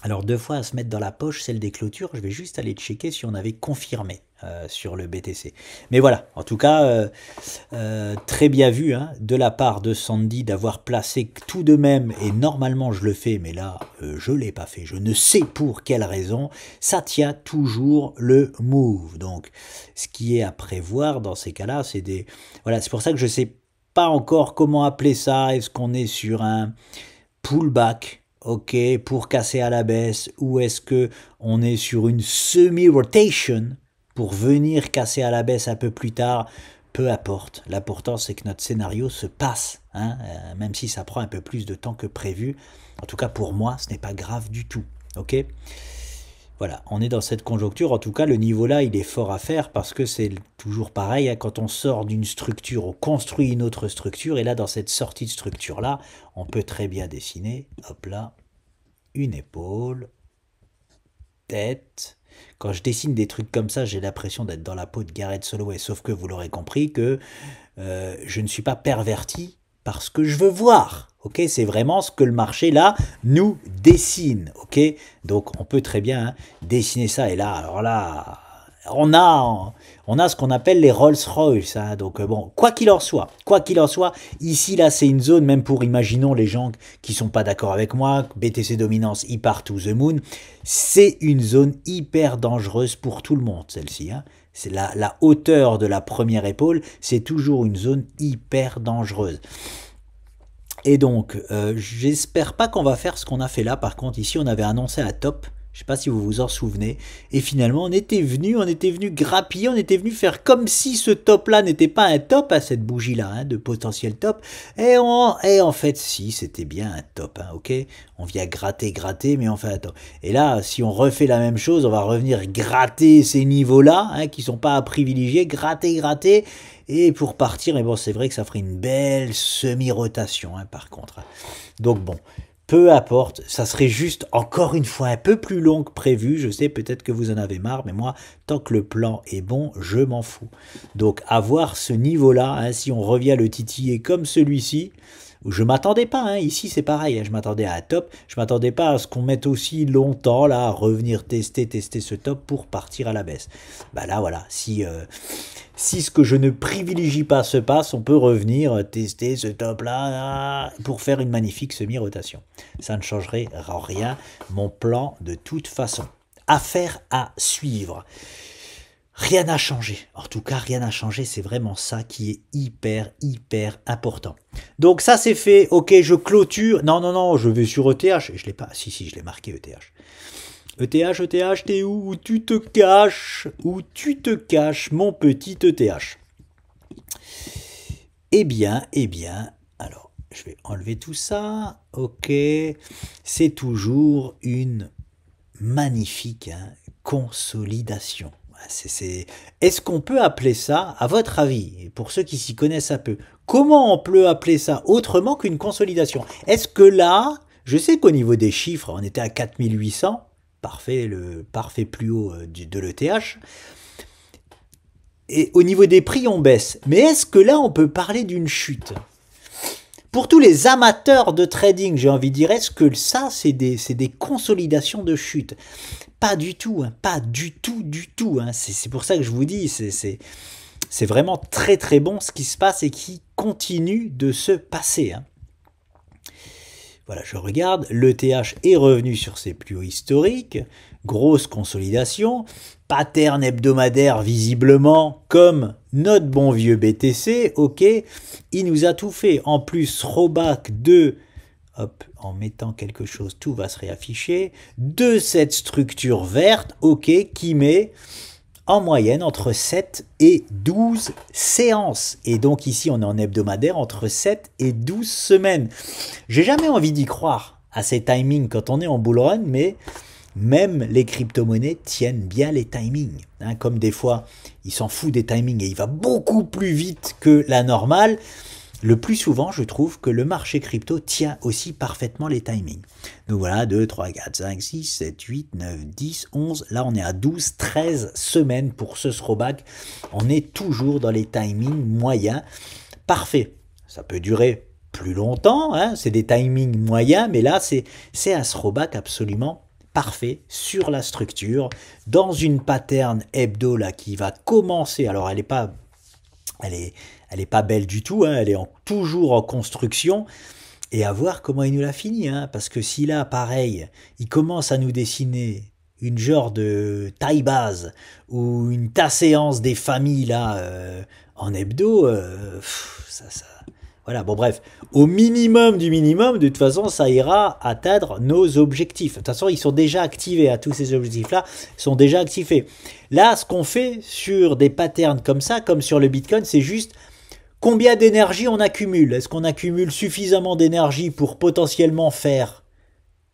Alors 2 fois à se mettre dans la poche celle des clôtures, je vais juste aller checker si on avait confirmé sur le BTC. Mais voilà, en tout cas, très bien vu hein, de la part de Sandy d'avoir placé tout de même, et normalement je le fais, mais là je ne l'ai pas fait, je ne sais pour quelle raison, ça tient toujours le move. Donc ce qui est à prévoir dans ces cas-là, c'est des... Voilà, c'est pour ça que je ne sais pas encore comment appeler ça, est-ce qu'on est sur un pullback, ok, pour casser à la baisse, ou est-ce que on est sur une semi-rotation pour venir casser à la baisse un peu plus tard? Peu importe, l'important c'est que notre scénario se passe, hein, même si ça prend un peu plus de temps que prévu. En tout cas pour moi, ce n'est pas grave du tout, ok. Voilà, on est dans cette conjoncture, en tout cas le niveau là il est fort à faire parce que c'est toujours pareil, hein, quand on sort d'une structure, on construit une autre structure, et là dans cette sortie de structure là, on peut très bien dessiner, hop là, une épaule, tête. Quand je dessine des trucs comme ça, j'ai l'impression d'être dans la peau de Gareth Soloway, sauf que vous l'aurez compris que je ne suis pas perverti par ce que je veux voir. Ok, c'est vraiment ce que le marché là nous dessine. Ok, donc on peut très bien hein, dessiner ça. Et là, alors là, on a ce qu'on appelle les Rolls-Royce. Hein, donc bon, quoi qu'il en soit, ici là c'est une zone, même pour imaginons les gens qui sont pas d'accord avec moi, BTC dominance, il part to the moon, c'est une zone hyper dangereuse pour tout le monde celle-ci. Hein. C'est la hauteur de la première épaule, c'est toujours une zone hyper dangereuse. Et donc, j'espère pas qu'on va faire ce qu'on a fait là. Par contre, ici, on avait annoncé un top. Je sais pas si vous vous en souvenez. Et finalement, on était venu grappiller, on était venu faire comme si ce top-là n'était pas un top, à cette bougie-là, hein, de potentiel top. Et en fait, si, c'était bien un top, hein, ok. On vient gratter, mais on fait un top. Et là, si on refait la même chose, on va revenir gratter ces niveaux-là, hein, qui sont pas à privilégier, gratter. Et pour partir, mais bon, c'est vrai que ça ferait une belle semi-rotation, hein, par contre. Donc bon, peu importe, ça serait juste, encore une fois, un peu plus long que prévu. Je sais, peut-être que vous en avez marre, mais moi, tant que le plan est bon, je m'en fous. Donc, avoir ce niveau-là, hein, si on revient le titiller comme celui-ci, où je m'attendais pas, hein, ici c'est pareil, hein, je m'attendais à un top, je m'attendais pas à ce qu'on mette aussi longtemps là, à revenir tester ce top pour partir à la baisse. Bah là voilà, si ce que je ne privilégie pas se passe, on peut revenir tester ce top là pour faire une magnifique semi-rotation. Ça ne changerait rien, mon plan de toute façon. Affaire à suivre. Rien n'a changé. En tout cas, rien n'a changé. C'est vraiment ça qui est hyper important. Donc ça, c'est fait. Ok, je clôture. Non, je vais sur ETH. Je l'ai pas. Si, je l'ai marqué ETH. ETH, t'es où? Où tu te caches? Où tu te caches, mon petit ETH? Eh bien, alors, je vais enlever tout ça. Ok, c'est toujours une magnifique consolidation. Est-ce qu'on peut appeler ça, à votre avis, pour ceux qui s'y connaissent un peu, comment on peut appeler ça autrement qu'une consolidation? Est-ce que là, je sais qu'au niveau des chiffres, on était à 4800, le parfait plus haut de l'ETH, et au niveau des prix, on baisse. Mais est-ce que là, on peut parler d'une chute? Pour tous les amateurs de trading, j'ai envie de dire, est-ce que ça, c'est des consolidations de chute? Pas du tout, hein, pas du tout. Hein. C'est pour ça que je vous dis, c'est vraiment très bon ce qui se passe et qui continue de se passer. Hein. Voilà, je regarde, l'ETH est revenu sur ses plus hauts historiques, grosse consolidation, pattern hebdomadaire visiblement comme notre bon vieux BTC, ok, il nous a tout fait. En plus, throwback de, hop, en mettant quelque chose, tout va se réafficher, de cette structure verte, ok, qui met en moyenne entre 7 et 12 séances. Et donc ici, on est en hebdomadaire entre 7 et 12 semaines. J'ai jamais envie d'y croire à ces timings quand on est en bull run, mais même les crypto-monnaies tiennent bien les timings. Hein, comme des fois, il s'en fout des timings et il va beaucoup plus vite que la normale. Le plus souvent, je trouve que le marché crypto tient aussi parfaitement les timings. Donc voilà, 2, 3, 4, 5, 6, 7, 8, 9, 10, 11. Là, on est à 12, 13 semaines pour ce throwback. On est toujours dans les timings moyens. Parfait. Ça peut durer plus longtemps. Hein, c'est des timings moyens, mais là, c'est un throwback absolument parfait sur la structure. Dans une pattern hebdo là, qui va commencer. Alors, elle est pas belle du tout, hein, elle est toujours en construction, et à voir comment il nous la finit, hein, parce que si là, pareil, il commence à nous dessiner une genre de taille base, ou une tasséance des familles, là, en hebdo, voilà, bon bref, au minimum du minimum, de toute façon, ça ira atteindre nos objectifs. De toute façon, ils sont déjà activés, tous ces objectifs-là sont déjà activés. Là, ce qu'on fait sur des patterns comme ça, comme sur le Bitcoin, c'est juste combien d'énergie on accumule. Est-ce qu'on accumule suffisamment d'énergie pour potentiellement faire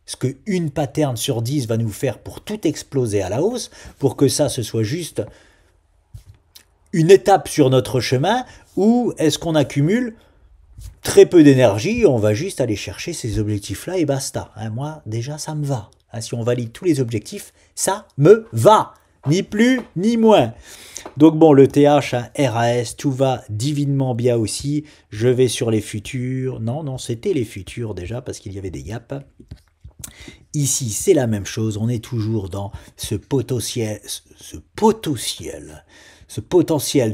ce qu'une pattern sur 10 va nous faire pour tout exploser à la hausse, pour que ça, ce soit juste une étape sur notre chemin, ou est-ce qu'on accumule très peu d'énergie, on va juste aller chercher ces objectifs-là et basta. Hein, moi, déjà, ça me va. Hein, si on valide tous les objectifs, ça me va. Ni plus, ni moins. Donc bon, le TH, hein, RAS, tout va divinement bien aussi. Je vais sur les futurs. Non, c'était les futurs déjà, parce qu'il y avait des gaps. Ici, c'est la même chose. On est toujours dans ce potentiel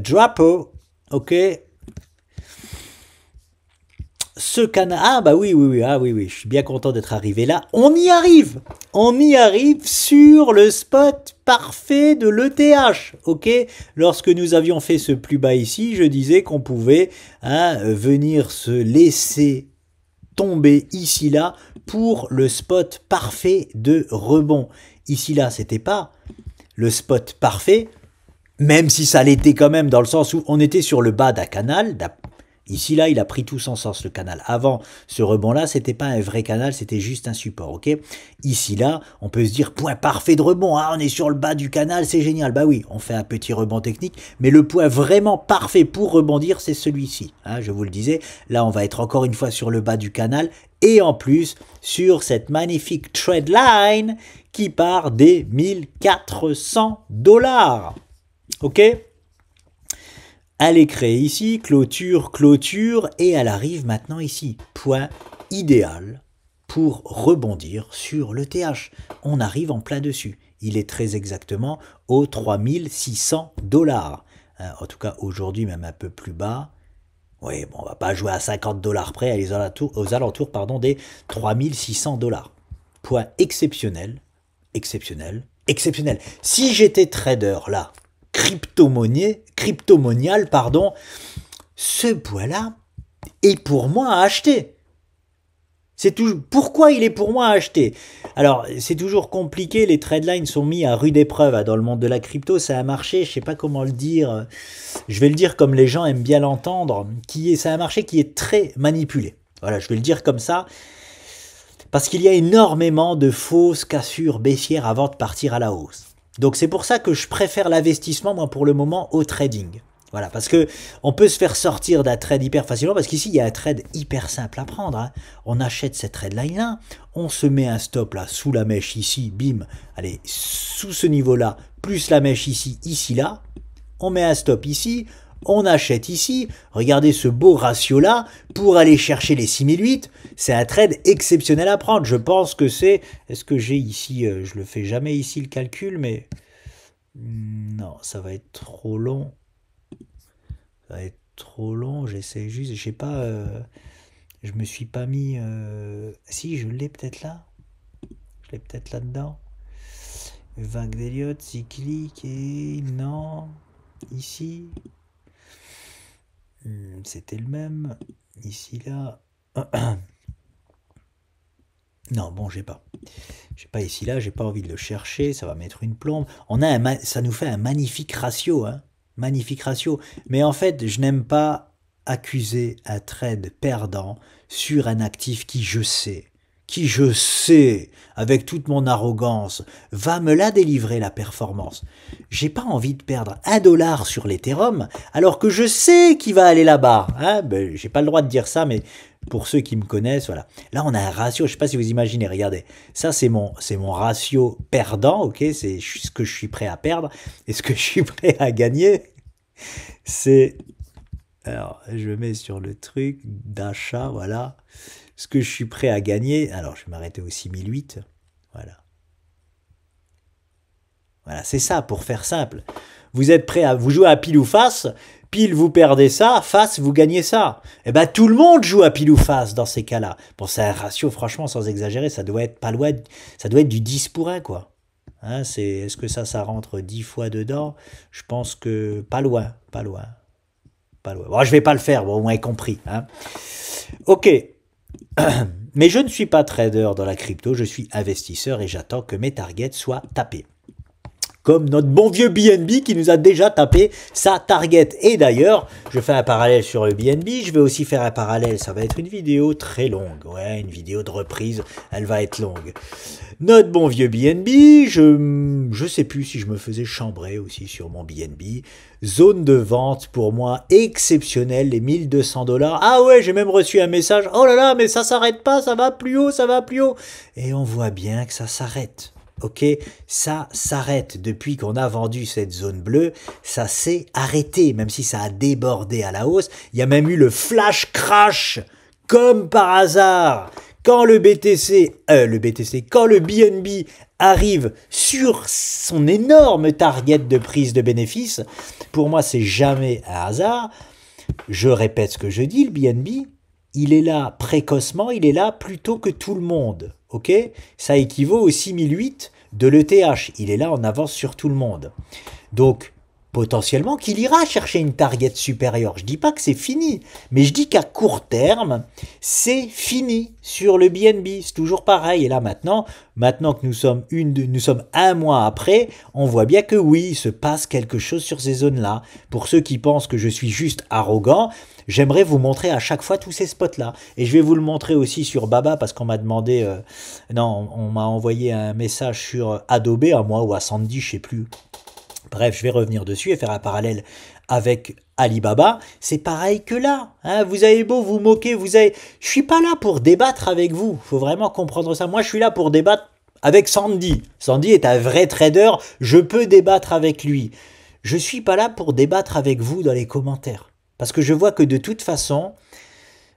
drapeau. Ok. Ce canal, ah bah oui, je suis bien content d'être arrivé là. On y arrive sur le spot parfait de l'ETH, ok. Lorsque nous avions fait ce plus bas ici, je disais qu'on pouvait venir se laisser tomber ici là pour le spot parfait de rebond. Ici là, c'était pas le spot parfait, même si ça l'était quand même dans le sens où on était sur le bas d'un canal. Ici, là, il a pris tout son sens, le canal. Avant ce rebond-là, c'était pas un vrai canal, c'était juste un support, ok. Ici, là, on peut se dire, point parfait de rebond, on est sur le bas du canal, c'est génial. Bah oui, on fait un petit rebond technique, mais le point vraiment parfait pour rebondir, c'est celui-ci. Je vous le disais, là, on va être encore une fois sur le bas du canal, et en plus, sur cette magnifique trade line qui part des 1400 $. Ok. Elle est créée ici, clôture, et elle arrive maintenant ici. Point idéal pour rebondir sur le TH. On arrive en plein dessus. Il est très exactement aux 3600 $. En tout cas, aujourd'hui, même un peu plus bas. Oui, bon, on va pas jouer à 50 $ près, aux alentours des 3600 $. Point exceptionnel, exceptionnel, exceptionnel. Si j'étais trader là, cryptomonial, ce point-là est pour moi à acheter. C'est toujours pourquoi il est pour moi à acheter. Alors, c'est toujours compliqué, les trade lines sont mis à rude épreuve dans le monde de la crypto, c'est un marché, je sais pas comment le dire, je vais le dire comme les gens aiment bien l'entendre, c'est un marché qui est très manipulé. Voilà, je vais le dire comme ça. Parce qu'il y a énormément de fausses cassures baissières avant de partir à la hausse. Donc c'est pour ça que je préfère l'investissement, moi, pour le moment, au trading. Voilà, parce que on peut se faire sortir d'un trade hyper facilement, parce qu'ici, il y a un trade hyper simple à prendre. On achète cette trade line-là, on se met un stop là, sous la mèche ici, bim, allez, sous ce niveau-là, plus la mèche ici, là, on met un stop ici, on achète ici, regardez ce beau ratio-là, pour aller chercher les 6008, c'est un trade exceptionnel à prendre. Je pense que c'est, est-ce que j'ai ici, je le fais jamais ici le calcul, mais non, ça va être trop long. Ça va être trop long, j'essaie juste, je sais pas, Je me suis pas mis... Si, je l'ai peut-être là. Je l'ai peut-être là-dedans. Vague d'Elliott, cyclique et... Non. Ici. C'était le même. Ici, là. Non, bon, j'ai pas. J'ai pas ici, là. J'ai pas envie de le chercher. Ça va mettre une plombe. Ça nous fait un magnifique ratio, hein. Magnifique ratio. Mais en fait, je n'aime pas accuser un trade perdant sur un actif qui je sais, avec toute mon arrogance, va me la délivrer la performance. J'ai pas envie de perdre $1 sur l'Ethereum, alors que je sais qu'il va aller là-bas. Hein, ben, j'ai pas le droit de dire ça, mais pour ceux qui me connaissent, voilà. Là, on a un ratio, je sais pas si vous imaginez, regardez. Ça, c'est mon ratio perdant, ok? C'est ce que je suis prêt à perdre. Et ce que je suis prêt à gagner, c'est... Alors, je mets sur le truc d'achat, voilà. Ce que je suis prêt à gagner, alors je vais m'arrêter au 6008, voilà. Voilà, c'est ça, pour faire simple. Vous êtes prêt à vous jouer à pile ou face, pile vous perdez ça, face vous gagnez ça. Eh ben tout le monde joue à pile ou face dans ces cas-là. Bon, c'est un ratio, franchement, sans exagérer, ça doit être pas loin, ça doit être du 10 pour 1, quoi. Hein, est-ce que ça rentre 10 fois dedans? Je pense que pas loin, pas loin, pas loin. Bon, je vais pas le faire, bon, au moins compris. Hein. Ok. Mais je ne suis pas trader dans la crypto, je suis investisseur et j'attends que mes targets soient tapés. Comme notre bon vieux BNB qui nous a déjà tapé sa target. Et d'ailleurs, je fais un parallèle sur le BNB, je vais aussi faire un parallèle, ça va être une vidéo très longue, ouais, une vidéo de reprise, elle va être longue. Notre bon vieux BNB, je sais plus si je me faisais chambrer aussi sur mon BNB. Zone de vente pour moi exceptionnelle, les $1200. Ah ouais, j'ai même reçu un message, oh là là, mais ça s'arrête pas, ça va plus haut, ça va plus haut. Et on voit bien que ça s'arrête. Ok, ça s'arrête depuis qu'on a vendu cette zone bleue, ça s'est arrêté, même si ça a débordé à la hausse. Il y a même eu le flash crash, comme par hasard, quand quand le BNB arrive sur son énorme target de prise de bénéfices. Pour moi, c'est jamais un hasard. Je répète ce que je dis, le BNB, il est là précocement, il est là plus tôt que tout le monde. Ok, ça équivaut au 6008 de l'ETH. Il est là en avance sur tout le monde. Donc, potentiellement qu'il ira chercher une target supérieure. Je dis pas que c'est fini, mais je dis qu'à court terme, c'est fini sur le BNB. C'est toujours pareil. Et là, maintenant que nous sommes un mois après, on voit bien que oui, il se passe quelque chose sur ces zones-là. Pour ceux qui pensent que je suis juste arrogant, j'aimerais vous montrer à chaque fois tous ces spots-là. Et je vais vous le montrer aussi sur Baba parce qu'on m'a demandé... on m'a envoyé un message sur Adobe, à moi ou à Sandy, je sais plus. Bref, je vais revenir dessus et faire un parallèle avec Alibaba. C'est pareil que là. Hein, vous avez beau vous moquer, je suis pas là pour débattre avec vous. Faut vraiment comprendre ça. Moi, je suis là pour débattre avec Sandy. Sandy est un vrai trader. Je peux débattre avec lui. Je suis pas là pour débattre avec vous dans les commentaires. Parce que je vois que de toute façon,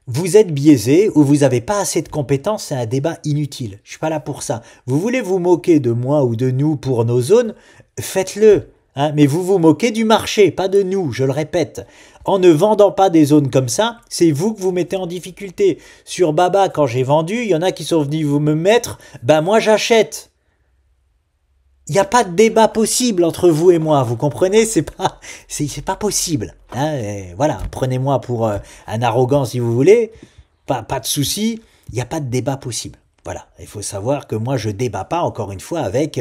vous êtes biaisé ou vous n'avez pas assez de compétences, c'est un débat inutile. Je suis pas là pour ça. Vous voulez vous moquer de moi ou de nous pour nos zones, faites-le. Hein, mais vous vous moquez du marché, pas de nous, je le répète. En ne vendant pas des zones comme ça, c'est vous que vous mettez en difficulté. Sur Baba, quand j'ai vendu, il y en a qui sont venus vous me mettre, ben moi j'achète. Il n'y a pas de débat possible entre vous et moi, vous comprenez? C'est pas possible. Hein, voilà, prenez-moi pour un arrogant si vous voulez, pas de souci, il n'y a pas de débat possible. Voilà, il faut savoir que moi je débat pas, encore une fois, avec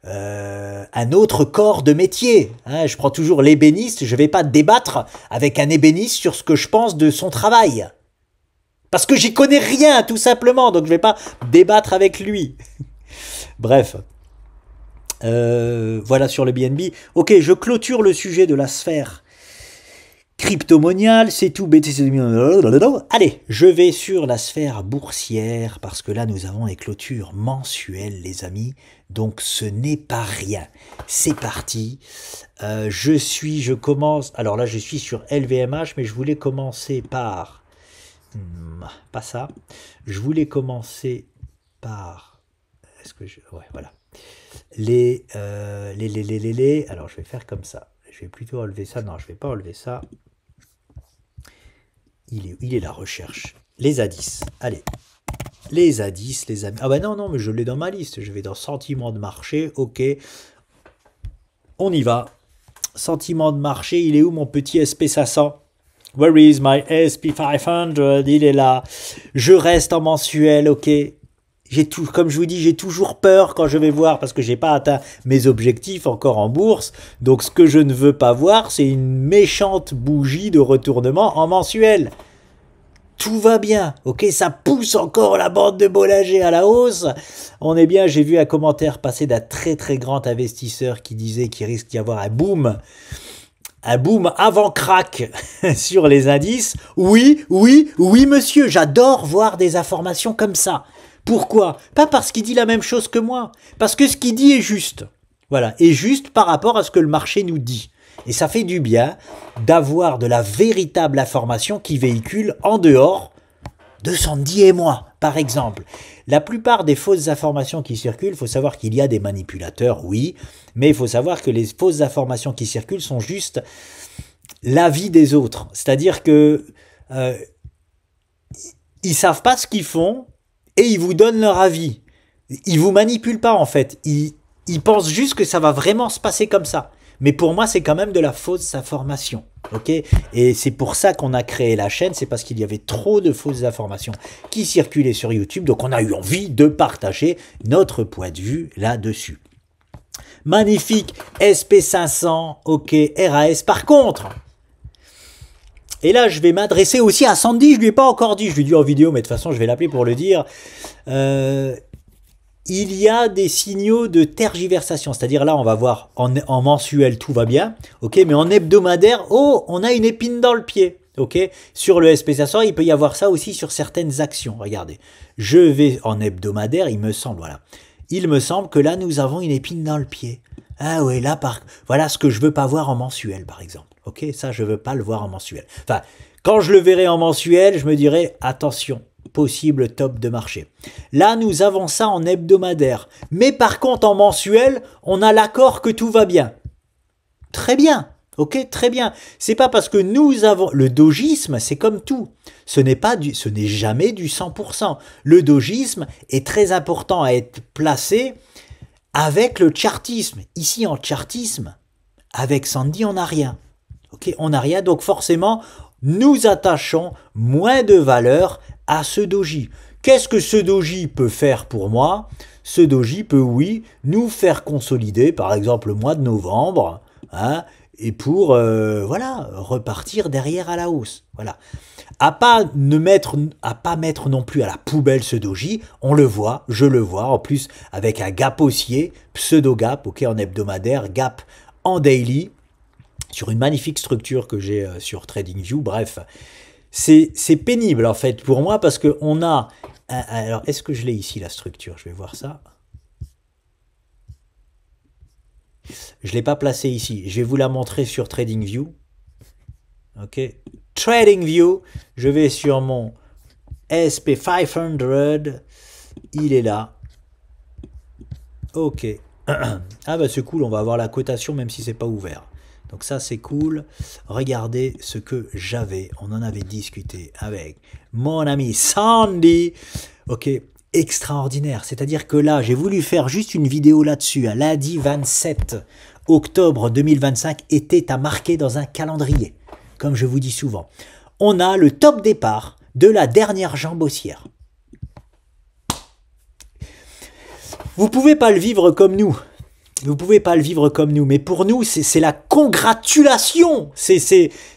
un autre corps de métier. Hein, je prends toujours l'ébéniste, je ne vais pas débattre avec un ébéniste sur ce que je pense de son travail. Parce que j'y connais rien, tout simplement, donc je ne vais pas débattre avec lui. Bref. Voilà sur le BNB. Ok, je clôture le sujet de la sphère cryptomoniale, c'est tout. BTC. Allez, je vais sur la sphère boursière parce que là nous avons les clôtures mensuelles, les amis. Donc ce n'est pas rien. C'est parti. Je commence. Alors là, je suis sur LVMH, mais je voulais commencer par. Pas ça. Je voulais commencer par. Est-ce que je. Ouais, voilà. Alors je vais faire comme ça. Je vais plutôt enlever ça. Non, je vais pas enlever ça. Il est la recherche. les A10. Allez, les A10, les amis. Ah bah non, non, mais je l'ai dans ma liste. Je vais dans sentiment de marché. Ok, on y va. Sentiment de marché, il est où mon petit SP500? Where is my SP500? Il est là. Je reste en mensuel, ok. Comme je vous dis, j'ai toujours peur quand je vais voir parce que j'ai pas atteint mes objectifs encore en bourse. Donc ce que je ne veux pas voir, c'est une méchante bougie de retournement en mensuel. Tout va bien, ok, ça pousse encore la bande de Bollinger à la hausse. On est bien, j'ai vu un commentaire passer d'un très très grand investisseur qui disait qu'il risque d'y avoir un boom avant crack sur les indices. Oui, oui, oui monsieur, j'adore voir des informations comme ça. Pourquoi? Pas parce qu'il dit la même chose que moi, parce que ce qu'il dit est juste. Voilà, est juste par rapport à ce que le marché nous dit. Et ça fait du bien d'avoir de la véritable information qui véhicule en dehors de Sandy et moi, par exemple. La plupart des fausses informations qui circulent, il faut savoir qu'il y a des manipulateurs, oui, mais il faut savoir que les fausses informations qui circulent sont juste l'avis des autres. C'est-à-dire que ils savent pas ce qu'ils font et ils vous donnent leur avis. Ils vous manipulent pas en fait. Ils pensent juste que ça va vraiment se passer comme ça. Mais pour moi, c'est quand même de la fausse information. Ok, et c'est pour ça qu'on a créé la chaîne, c'est parce qu'il y avait trop de fausses informations qui circulaient sur YouTube. Donc on a eu envie de partager notre point de vue là-dessus. Magnifique, SP500, ok, RAS. Par contre, et là je vais m'adresser aussi à Sandy, je lui ai pas encore dit, je lui ai dit en vidéo, mais de toute façon je vais l'appeler pour le dire. Il y a des signaux de tergiversation, c'est-à-dire là on va voir en mensuel tout va bien, ok, mais en hebdomadaire, oh, on a une épine dans le pied, ok. Sur le SP500, il peut y avoir ça aussi sur certaines actions. Regardez, je vais en hebdomadaire, il me semble, voilà, il me semble que là nous avons une épine dans le pied. Ah ouais, là voilà ce que je veux pas voir en mensuel par exemple, ok, ça je veux pas le voir en mensuel. Enfin, quand je le verrai en mensuel, je me dirai attention. Possible top de marché. Là, nous avons ça en hebdomadaire. Mais par contre, en mensuel, on a l'accord que tout va bien. Très bien. Ok, très bien. C'est pas parce que nous avons... Le dogisme, c'est comme tout. Ce n'est jamais du 100%. Le dogisme est très important à être placé avec le chartisme. Ici, en chartisme, avec Sandy, on n'a rien. Ok, on n'a rien. Donc forcément, nous attachons moins de valeur à ce doji. Qu'est-ce que ce doji peut faire pour moi? Ce doji peut, oui, nous faire consolider, par exemple, le mois de novembre, hein, et pour, voilà, repartir derrière à la hausse. Voilà. À pas mettre non plus à la poubelle ce doji, on le voit, je le vois, en plus, avec un gap haussier, pseudo-gap, ok, en hebdomadaire, gap en daily, sur une magnifique structure que j'ai sur TradingView, bref. C'est pénible en fait pour moi parce qu'on a... Alors, est-ce que je l'ai ici la structure? Je vais voir ça. Je ne l'ai pas placée ici. Je vais vous la montrer sur TradingView. Ok. TradingView. Je vais sur mon SP500. Il est là. Ok. Ah bah c'est cool, on va avoir la cotation même si c'est pas ouvert. Donc ça c'est cool. Regardez ce que j'avais. On en avait discuté avec mon ami Sandy. Ok, extraordinaire. C'est-à-dire que là, j'ai voulu faire juste une vidéo là-dessus. Lundi 27 octobre 2025 était à marquer dans un calendrier. Comme je vous dis souvent. On a le top départ de la dernière jambe haussière. Vous pouvez pas le vivre comme nous. Vous pouvez pas le vivre comme nous, mais pour nous, c'est la congratulation.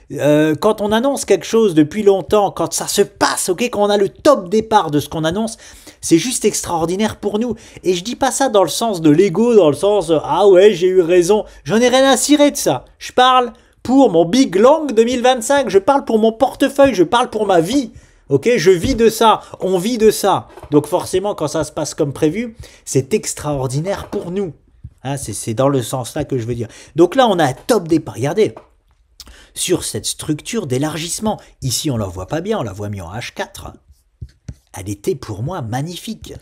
Quand on annonce quelque chose depuis longtemps, quand ça se passe, ok, quand on a le top départ de ce qu'on annonce, c'est juste extraordinaire pour nous. Et je dis pas ça dans le sens de l'ego, dans le sens ah ouais, j'ai eu raison. J'en ai rien à cirer de ça. Je parle pour mon Big Long 2025. Je parle pour mon portefeuille. Je parle pour ma vie. Ok, je vis de ça, on vit de ça. Donc forcément, quand ça se passe comme prévu, c'est extraordinaire pour nous. Hein, c'est dans le sens là que je veux dire. Donc là, on a un top départ. Regardez, sur cette structure d'élargissement. Ici, on ne la voit pas bien, on la voit mis en H4. Elle était pour moi magnifique.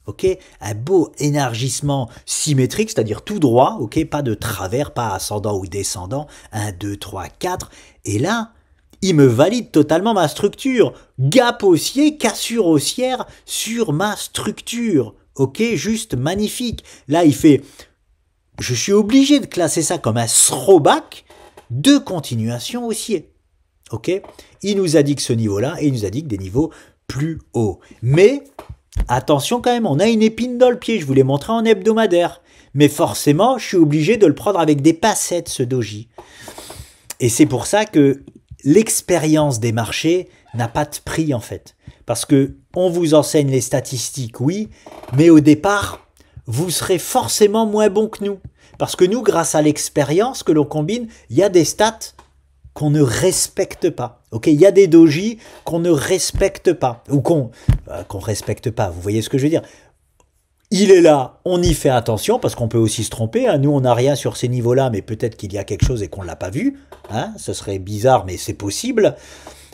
Ok, un beau élargissement symétrique, c'est-à-dire tout droit. Ok, pas de travers, pas ascendant ou descendant. 1, 2, 3, 4. Et là, il me valide totalement ma structure. Gap haussier, cassure haussière sur ma structure. Ok, juste magnifique. Là, il fait... Je suis obligé de classer ça comme un throwback de continuation haussier. Ok, il nous a dit que ce niveau-là, et il nous a dit que des niveaux plus hauts. Mais, attention quand même, on a une épine dans le pied. Je vous l'ai montré en hebdomadaire. Mais forcément, je suis obligé de le prendre avec des passettes, ce doji. Et c'est pour ça que l'expérience des marchés n'a pas de prix en fait. Parce que on vous enseigne les statistiques, oui, mais au départ, vous serez forcément moins bon que nous. Parce que nous, grâce à l'expérience que l'on combine, il y a des stats qu'on ne respecte pas. Ok, il y a des dojis qu'on ne respecte pas. Ou qu'on respecte pas, vous voyez ce que je veux dire. Il est là, on y fait attention, parce qu'on peut aussi se tromper. Hein. Nous, on n'a rien sur ces niveaux-là, mais peut-être qu'il y a quelque chose et qu'on ne l'a pas vu. Hein. Ce serait bizarre, mais c'est possible.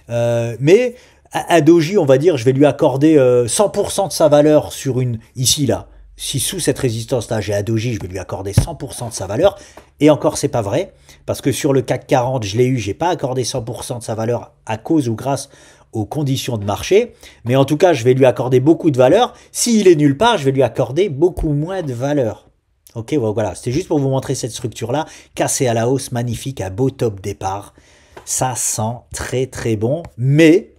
Mais à doji, on va dire, je vais lui accorder 100% de sa valeur sur une... Ici, là. Si sous cette résistance-là, j'ai un doji, je vais lui accorder 100% de sa valeur. Et encore, c'est pas vrai. Parce que sur le CAC 40, je l'ai eu, j'ai pas accordé 100% de sa valeur à cause ou grâce aux conditions de marché, mais en tout cas, je vais lui accorder beaucoup de valeur. S'il est nulle part, je vais lui accorder beaucoup moins de valeur. Ok, voilà, c'était juste pour vous montrer cette structure-là, cassée à la hausse, magnifique, un beau top départ. Ça sent très très bon, mais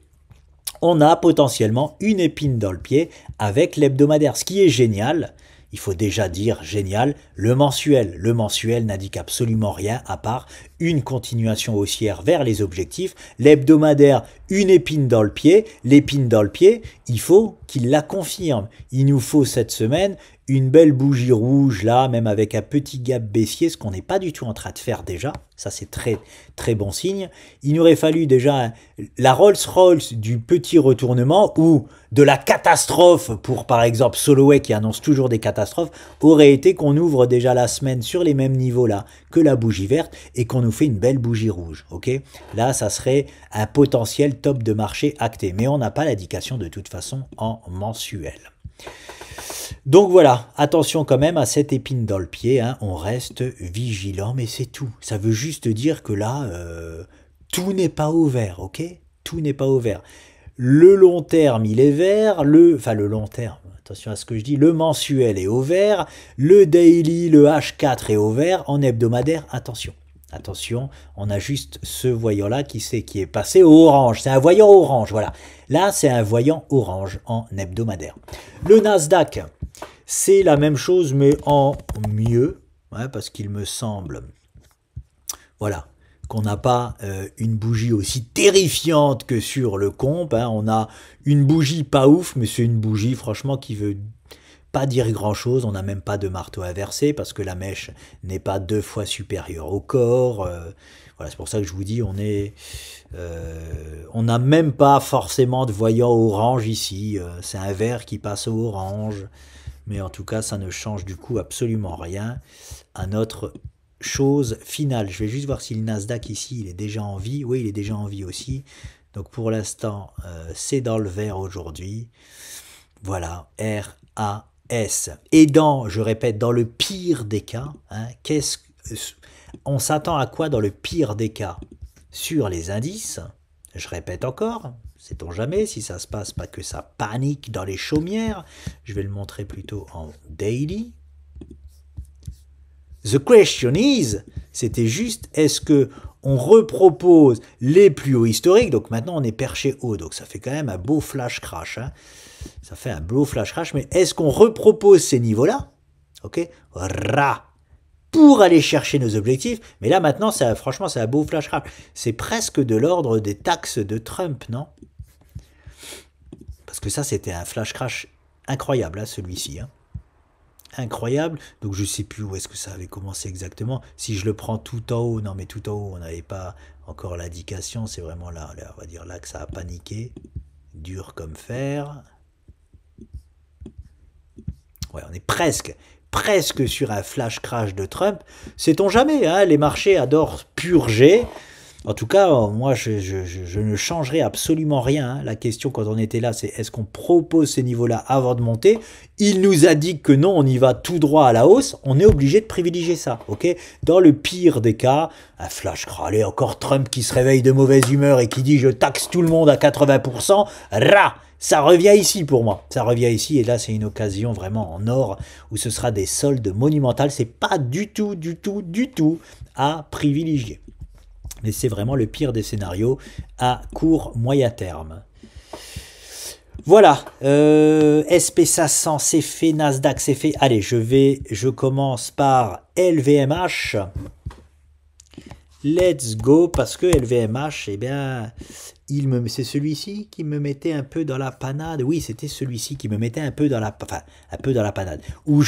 on a potentiellement une épine dans le pied avec l'hebdomadaire. Ce qui est génial, il faut déjà dire génial, le mensuel. Le mensuel n'indique absolument rien à part une continuation haussière vers les objectifs. L'hebdomadaire, une épine dans le pied. L'épine dans le pied, il faut qu'il la confirme. Il nous faut cette semaine une belle bougie rouge là, même avec un petit gap baissier, ce qu'on n'est pas du tout en train de faire déjà. Ça, c'est très très bon signe. Il nous aurait fallu déjà la Rolls-Royce du petit retournement ou de la catastrophe pour, par exemple, Soloway qui annonce toujours des catastrophes, aurait été qu'on ouvre déjà la semaine sur les mêmes niveaux là que la bougie verte et qu'on nous fait une belle bougie rouge. Ok, là, ça serait un potentiel top de marché acté. Mais on n'a pas l'indication de toute façon en mensuel. Donc voilà, attention quand même à cette épine dans le pied, hein, on reste vigilant, mais c'est tout. Ça veut juste dire que là, tout n'est pas au vert, ok? Tout n'est pas au vert. Le long terme, il est vert, enfin le long terme, attention à ce que je dis, le mensuel est au vert, le daily, le H4 est au vert, en hebdomadaire, attention. Attention, on a juste ce voyant-là qui est passé au orange. C'est un voyant orange, voilà. Là, c'est un voyant orange en hebdomadaire. Le Nasdaq, c'est la même chose, mais en mieux, hein, parce qu'il me semble, voilà, qu'on n'a pas une bougie aussi terrifiante que sur le comp. Hein. On a une bougie pas ouf, mais c'est une bougie, franchement, qui veut pas dire grand chose. On n'a même pas de marteau inversé parce que la mèche n'est pas 2 fois supérieure au corps. Voilà, c'est pour ça que je vous dis, on n'a même pas forcément de voyant orange ici. C'est un vert qui passe au orange. Mais en tout cas, ça ne change du coup absolument rien à notre chose finale. Je vais juste voir si le Nasdaq ici, il est déjà en vie. Oui, il est déjà en vie aussi. Donc pour l'instant, c'est dans le vert aujourd'hui. Voilà, RAS. Et je répète, dans le pire des cas, hein, on s'attend à quoi dans le pire des cas? Sur les indices, je répète encore, sait-on jamais si ça se passe, pas que ça panique dans les chaumières. Je vais le montrer plutôt en daily. The question is, c'était juste, est-ce que on repropose les plus hauts historiques? Donc maintenant on est perché haut, donc ça fait quand même un beau flash crash. Hein. Ça fait un beau flash crash, mais est-ce qu'on repropose ces niveaux-là? Ok, pour aller chercher nos objectifs. Mais là maintenant, franchement, c'est un beau flash crash. C'est presque de l'ordre des taxes de Trump, non? Parce que ça, c'était un flash crash incroyable, hein, celui-ci. Hein. Incroyable. Donc je ne sais plus où est-ce que ça avait commencé exactement. Si je le prends tout en haut, non mais tout en haut, on n'avait pas encore l'indication. C'est vraiment là, on va dire là que ça a paniqué. Dur comme fer. Ouais, on est presque sur un flash crash de Trump. Sait-on jamais, hein, les marchés adorent purger. En tout cas, moi, je ne changerai absolument rien, hein. La question quand on était là, c'est est-ce qu'on propose ces niveaux-là avant de monter? Il nous a dit que non, on y va tout droit à la hausse. On est obligé de privilégier ça, ok? Dans le pire des cas, un flash crâlé, encore Trump qui se réveille de mauvaise humeur et qui dit je taxe tout le monde à 80%, ça revient ici pour moi. Ça revient ici et là, c'est une occasion vraiment en or où ce sera des soldes monumentales. C'est pas du tout à privilégier. Mais c'est vraiment le pire des scénarios à court moyen terme. Voilà, SP500 c'est fait, Nasdaq c'est fait. Allez, je commence par LVMH. Let's go, parce que LVMH, eh bien, c'est celui-ci qui me mettait un peu dans la panade. Oui, c'était celui-ci qui me mettait un peu dans la panade. Où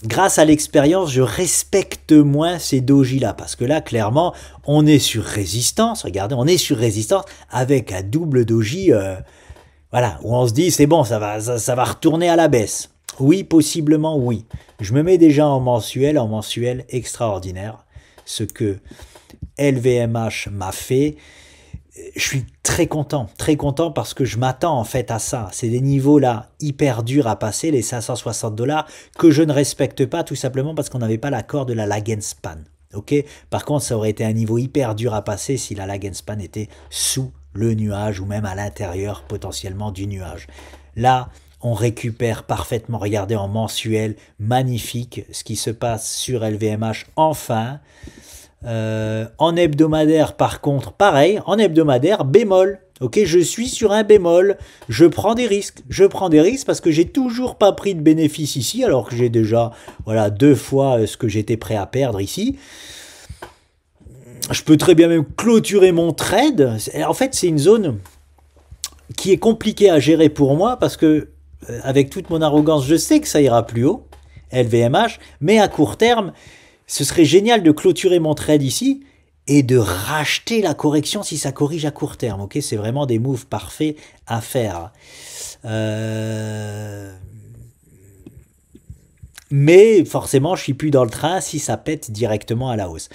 grâce à l'expérience, je respecte moins ces dojis-là. Parce que là, clairement, on est sur résistance. Regardez, on est sur résistance avec un double doji. Voilà, où on se dit, c'est bon, ça va retourner à la baisse. Oui, possiblement, oui. Je me mets déjà en mensuel extraordinaire. Ce que LVMH m'a fait. Je suis très content parce que je m'attends en fait à ça. C'est des niveaux là hyper durs à passer, les 560 $, que je ne respecte pas tout simplement parce qu'on n'avait pas l'accord de la lag and span. Okay. Par contre, ça aurait été un niveau hyper dur à passer si la lag and span était sous le nuage ou même à l'intérieur potentiellement du nuage. Là, on récupère parfaitement, regardez en mensuel, magnifique ce qui se passe sur LVMH enfin. En hebdomadaire par contre pareil, en hebdomadaire bémol, ok, je suis sur un bémol, je prends des risques parce que j'ai toujours pas pris de bénéfice ici alors que j'ai déjà voilà 2 fois ce que j'étais prêt à perdre ici. Je peux très bien même clôturer mon trade. En fait c'est une zone qui est compliquée à gérer pour moi parce que avec toute mon arrogance je sais que ça ira plus haut LVMH, mais à court terme ce serait génial de clôturer mon trade ici et de racheter la correction si ça corrige à court terme. Okay, c'est vraiment des moves parfaits à faire. Mais forcément, je suis plus dans le train si ça pète directement à la hausse.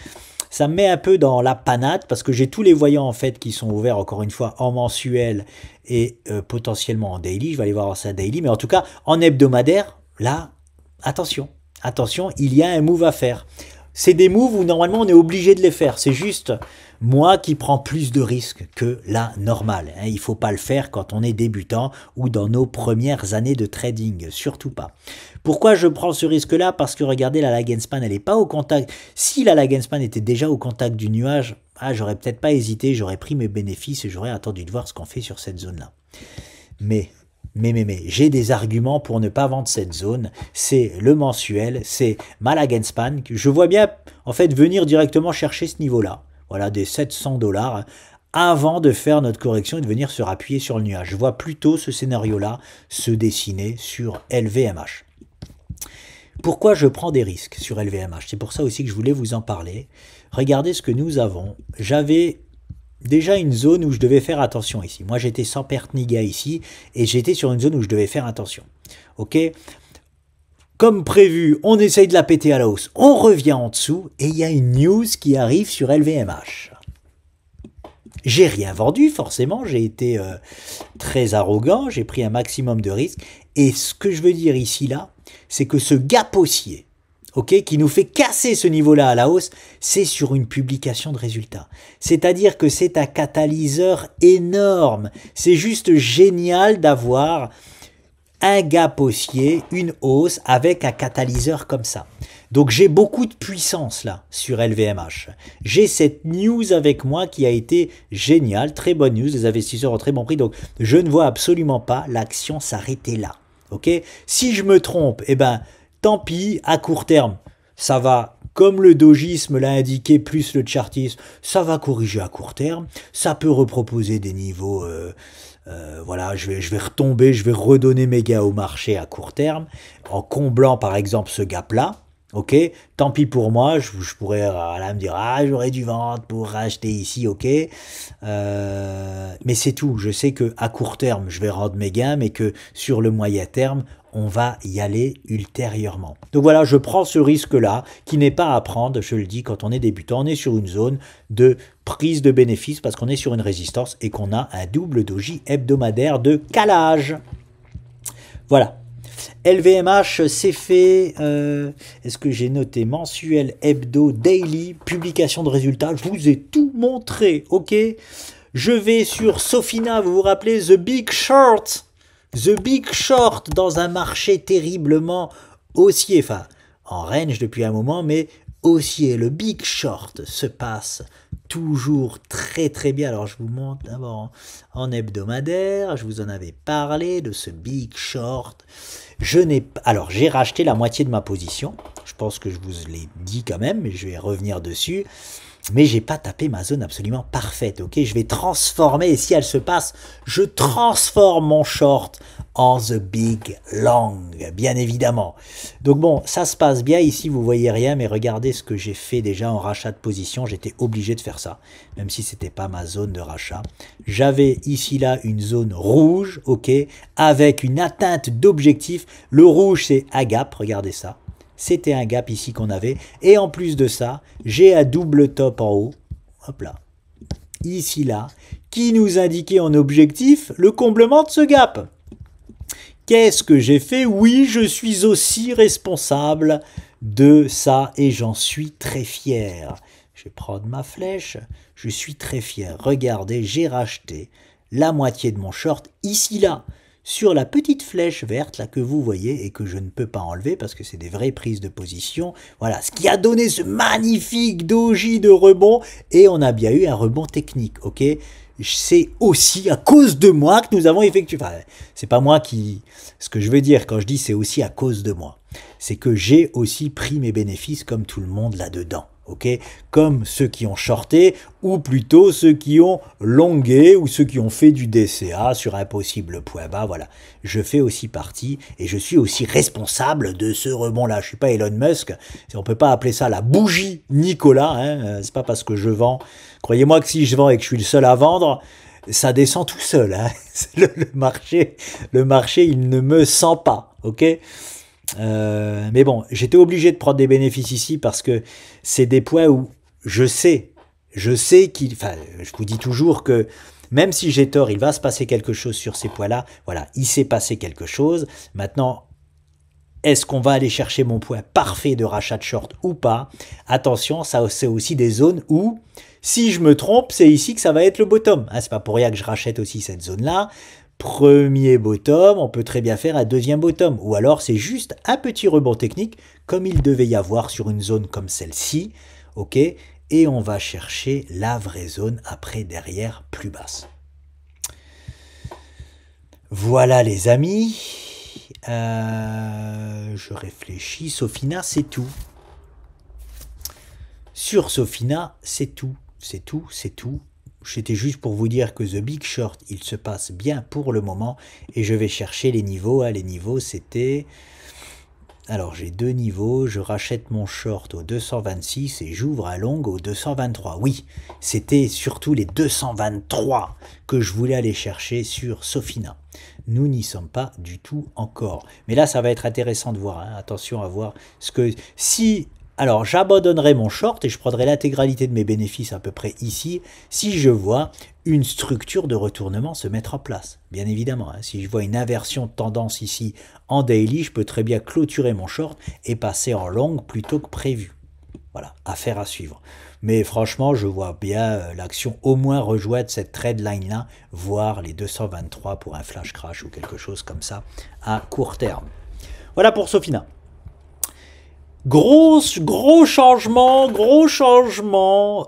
Ça me met un peu dans la panade parce que j'ai tous les voyants en fait qui sont ouverts encore une fois en mensuel et potentiellement en daily. Je vais aller voir ça daily, mais en tout cas en hebdomadaire, là, attention. Attention, il y a un move à faire. C'est des moves où normalement on est obligé de les faire. C'est juste moi qui prends plus de risques que la normale. Il ne faut pas le faire quand on est débutant ou dans nos premières années de trading. Surtout pas. Pourquoi je prends ce risque-là? Parce que regardez, la lag and span, elle n'est pas au contact. Si la lag and span était déjà au contact du nuage, j'aurais peut-être pas hésité, j'aurais pris mes bénéfices et j'aurais attendu de voir ce qu'on fait sur cette zone-là. Mais j'ai des arguments pour ne pas vendre cette zone, c'est le mensuel, c'est ma lag and span, que je vois bien en fait venir directement chercher ce niveau-là, voilà des 700 $, avant de faire notre correction et de venir se rappuyer sur le nuage. Je vois plutôt ce scénario-là se dessiner sur LVMH. Pourquoi je prends des risques sur LVMH? C'est pour ça aussi que je voulais vous en parler. Regardez ce que nous avons. J'avais déjà une zone où je devais faire attention ici. Moi, j'étais sans perte ni gain ici et j'étais sur une zone où je devais faire attention. Ok? Comme prévu, on essaye de la péter à la hausse. On revient en dessous et il y a une news qui arrive sur LVMH. J'ai rien vendu, forcément. J'ai été très arrogant. J'ai pris un maximum de risques. Et ce que je veux dire ici, là, c'est que ce gap haussier, okay, qui nous fait casser ce niveau-là à la hausse, c'est sur une publication de résultats. C'est-à-dire que c'est un catalyseur énorme. C'est juste génial d'avoir un gap haussier, une hausse avec un catalyseur comme ça. Donc j'ai beaucoup de puissance là sur LVMH. J'ai cette news avec moi qui a été géniale, très bonne news, les investisseurs ont très bon prix. Donc je ne vois absolument pas l'action s'arrêter là. Okay, si je me trompe, eh ben tant pis, à court terme, ça va, comme le dojisme l'a indiqué, plus le chartisme, ça va corriger à court terme, ça peut reproposer des niveaux, voilà, je vais retomber, je vais redonner mes gains au marché à court terme, en comblant par exemple ce gap-là, ok, tant pis pour moi, je pourrais là me dire, ah, j'aurais dû vendre pour racheter ici, ok, mais c'est tout, je sais que à court terme, je vais rendre mes gains, mais que sur le moyen terme, on va y aller ultérieurement. Donc voilà, je prends ce risque-là, qui n'est pas à prendre, je le dis, quand on est débutant, on est sur une zone de prise de bénéfice, parce qu'on est sur une résistance et qu'on a un double doji hebdomadaire de calage. Voilà. LVMH, c'est fait. Est-ce que j'ai noté mensuel, hebdo, daily, publication de résultats? Je vous ai tout montré, ok? Je vais sur Sofina, vous vous rappelez, The Big Short. The Big Short dans un marché terriblement haussier, enfin en range depuis un moment, mais haussier. Le Big Short se passe toujours très très bien. Alors je vous montre d'abord en hebdomadaire, je vous en avais parlé de ce Big Short. Alors j'ai racheté la moitié de ma position, je pense que je vous l'ai dit quand même, mais je vais revenir dessus. Mais j'ai pas tapé ma zone absolument parfaite, ok? Je vais transformer, et si elle se passe, je transforme mon short en the big long, bien évidemment. Donc bon, ça se passe bien, ici vous voyez rien, mais regardez ce que j'ai fait déjà en rachat de position, j'étais obligé de faire ça, même si c'était pas ma zone de rachat. J'avais ici là une zone rouge, ok, avec une atteinte d'objectif. Le rouge c'est un gap, regardez ça. C'était un gap ici qu'on avait. Et en plus de ça, j'ai un double top en haut. Hop là. Ici là. Qui nous indiquait en objectif le comblement de ce gap. Qu'est-ce que j'ai fait? Oui, je suis aussi responsable de ça. Et j'en suis très fier. Je vais prendre ma flèche. Je suis très fier. Regardez, j'ai racheté la moitié de mon short ici là. Sur la petite flèche verte là que vous voyez et que je ne peux pas enlever parce que c'est des vraies prises de position. Voilà, ce qui a donné ce magnifique doji de rebond et on a bien eu un rebond technique, ok? C'est aussi à cause de moi que nous avons effectué. Enfin, c'est pas moi qui... Ce que je veux dire quand je dis c'est aussi à cause de moi, c'est que j'ai aussi pris mes bénéfices comme tout le monde là-dedans. Ok, comme ceux qui ont shorté, ou plutôt ceux qui ont longué, ou ceux qui ont fait du DCA sur un possible point bas, voilà. Je fais aussi partie, et je suis aussi responsable de ce rebond-là. Je suis pas Elon Musk, on peut pas appeler ça la bougie Nicolas, hein, c'est pas parce que je vends. Croyez-moi que si je vends et que je suis le seul à vendre, ça descend tout seul, hein. Le marché, il ne me sent pas, ok? Mais bon, j'étais obligé de prendre des bénéfices ici parce que c'est des points où je sais qu'il... Enfin, je vous dis toujours que même si j'ai tort, il va se passer quelque chose sur ces points-là. Voilà, il s'est passé quelque chose. Maintenant, est-ce qu'on va aller chercher mon point parfait de rachat de short ou pas? Attention, ça c'est aussi des zones où, si je me trompe, c'est ici que ça va être le bottom. Hein, c'est pas pour rien que je rachète aussi cette zone-là. Premier bottom, on peut très bien faire un deuxième bottom. Ou alors c'est juste un petit rebond technique, comme il devait y avoir sur une zone comme celle-ci. Ok, et on va chercher la vraie zone après, derrière, plus basse. Voilà les amis. Je réfléchis. Sofina, c'est tout. Sur Sofina, c'est tout. C'est tout, c'est tout. C'était juste pour vous dire que The Big Short, il se passe bien pour le moment. Et je vais chercher les niveaux. Les niveaux, c'était... Alors, j'ai deux niveaux. Je rachète mon short au 226 et j'ouvre un long au 223. Oui, c'était surtout les 223 que je voulais aller chercher sur Sofina. Nous n'y sommes pas du tout encore. Mais là, ça va être intéressant de voir. Hein. Attention à voir ce que... Si... Alors, j'abandonnerai mon short et je prendrai l'intégralité de mes bénéfices à peu près ici si je vois une structure de retournement se mettre en place. Bien évidemment, hein, si je vois une inversion de tendance ici en daily, je peux très bien clôturer mon short et passer en long plutôt que prévu. Voilà, affaire à suivre. Mais franchement, je vois bien l'action au moins rejoindre cette trade line-là, voire les 223 pour un flash crash ou quelque chose comme ça à court terme. Voilà pour Sofina. Gros changement,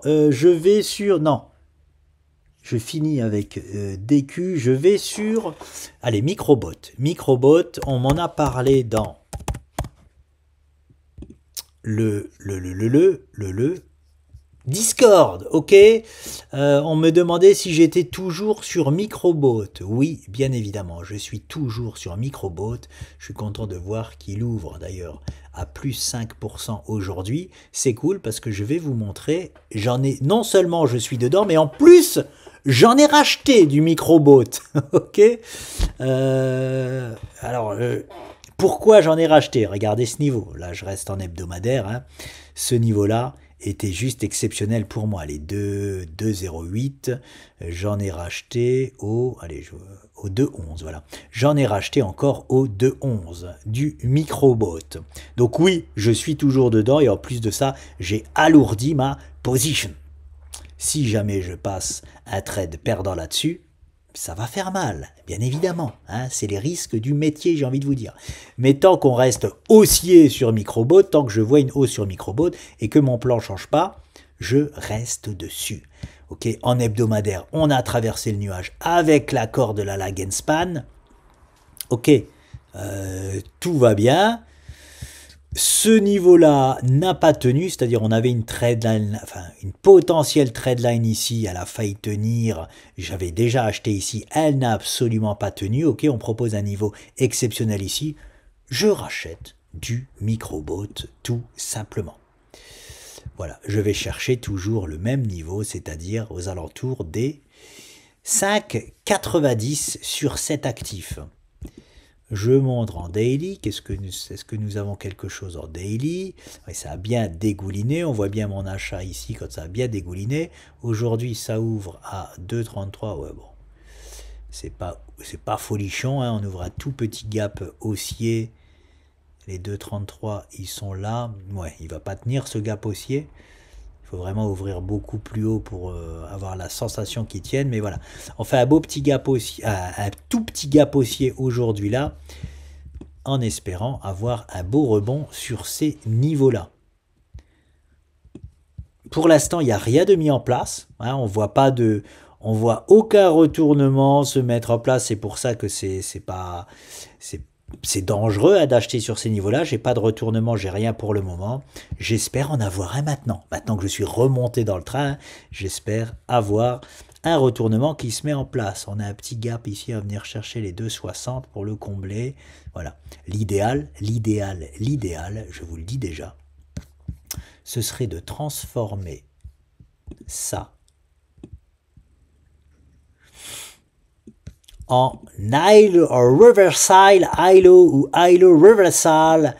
je vais sur... Non, je finis avec DQ, je vais sur... Allez, Microbot. Microbot, on m'en a parlé dans le Discord, ok. On me demandait si j'étais toujours sur Microbot. Oui, bien évidemment, je suis toujours sur Microbot. Je suis content de voir qu'il ouvre d'ailleurs à plus 5% aujourd'hui. C'est cool parce que je vais vous montrer, j'en ai, non seulement je suis dedans, mais en plus, j'en ai racheté du Microbot, ok. Alors, Pourquoi j'en ai racheté? Regardez ce niveau. Là, je reste en hebdomadaire. Hein. Ce niveau-là était juste exceptionnel pour moi. Les 2,08, j'en ai racheté au 2,11. Voilà. J'en ai racheté encore au 2,11 du microbot. Donc oui, je suis toujours dedans et en plus de ça, j'ai alourdi ma position. Si jamais je passe un trade perdant là-dessus, ça va faire mal, bien évidemment. Hein, c'est les risques du métier, j'ai envie de vous dire. Mais tant qu'on reste haussier sur microbot, tant que je vois une hausse sur microbot et que mon plan ne change pas, je reste dessus. Okay, en hebdomadaire, on a traversé le nuage avec l'accord de la Lagenspan. Ok, tout va bien. Ce niveau-là n'a pas tenu, c'est-à-dire on avait une trade-line, enfin une potentielle trade-line ici, elle a failli tenir, j'avais déjà acheté ici, elle n'a absolument pas tenu, ok, on propose un niveau exceptionnel ici, je rachète du microbot tout simplement. Voilà, je vais chercher toujours le même niveau, c'est-à-dire aux alentours des 5,90 sur cet actif. Je montre en daily, est-ce que nous avons quelque chose en daily? Oui, ça a bien dégouliné, on voit bien mon achat ici quand ça a bien dégouliné. Aujourd'hui, ça ouvre à 2,33, ouais bon, c'est pas folichon, hein. On ouvre un tout petit gap haussier, les 2,33, ils sont là, ouais, il va pas tenir ce gap haussier. Il faut vraiment ouvrir beaucoup plus haut pour avoir la sensation qu'ils tiennent. Mais voilà, on fait un beau petit gap haussier, un tout petit gap haussier aujourd'hui là, en espérant avoir un beau rebond sur ces niveaux-là. Pour l'instant, il n'y a rien de mis en place. Hein, on voit aucun retournement se mettre en place. C'est pour ça que c'est dangereux hein, d'acheter sur ces niveaux-là. J'ai pas de retournement, j'ai rien pour le moment. J'espère en avoir un maintenant. Maintenant que je suis remonté dans le train, j'espère avoir un retournement qui se met en place. On a un petit gap ici à venir chercher les 2,60 pour le combler. Voilà. L'idéal, je vous le dis déjà, ce serait de transformer ça en ILO reversal, ILO ou ILO reversal.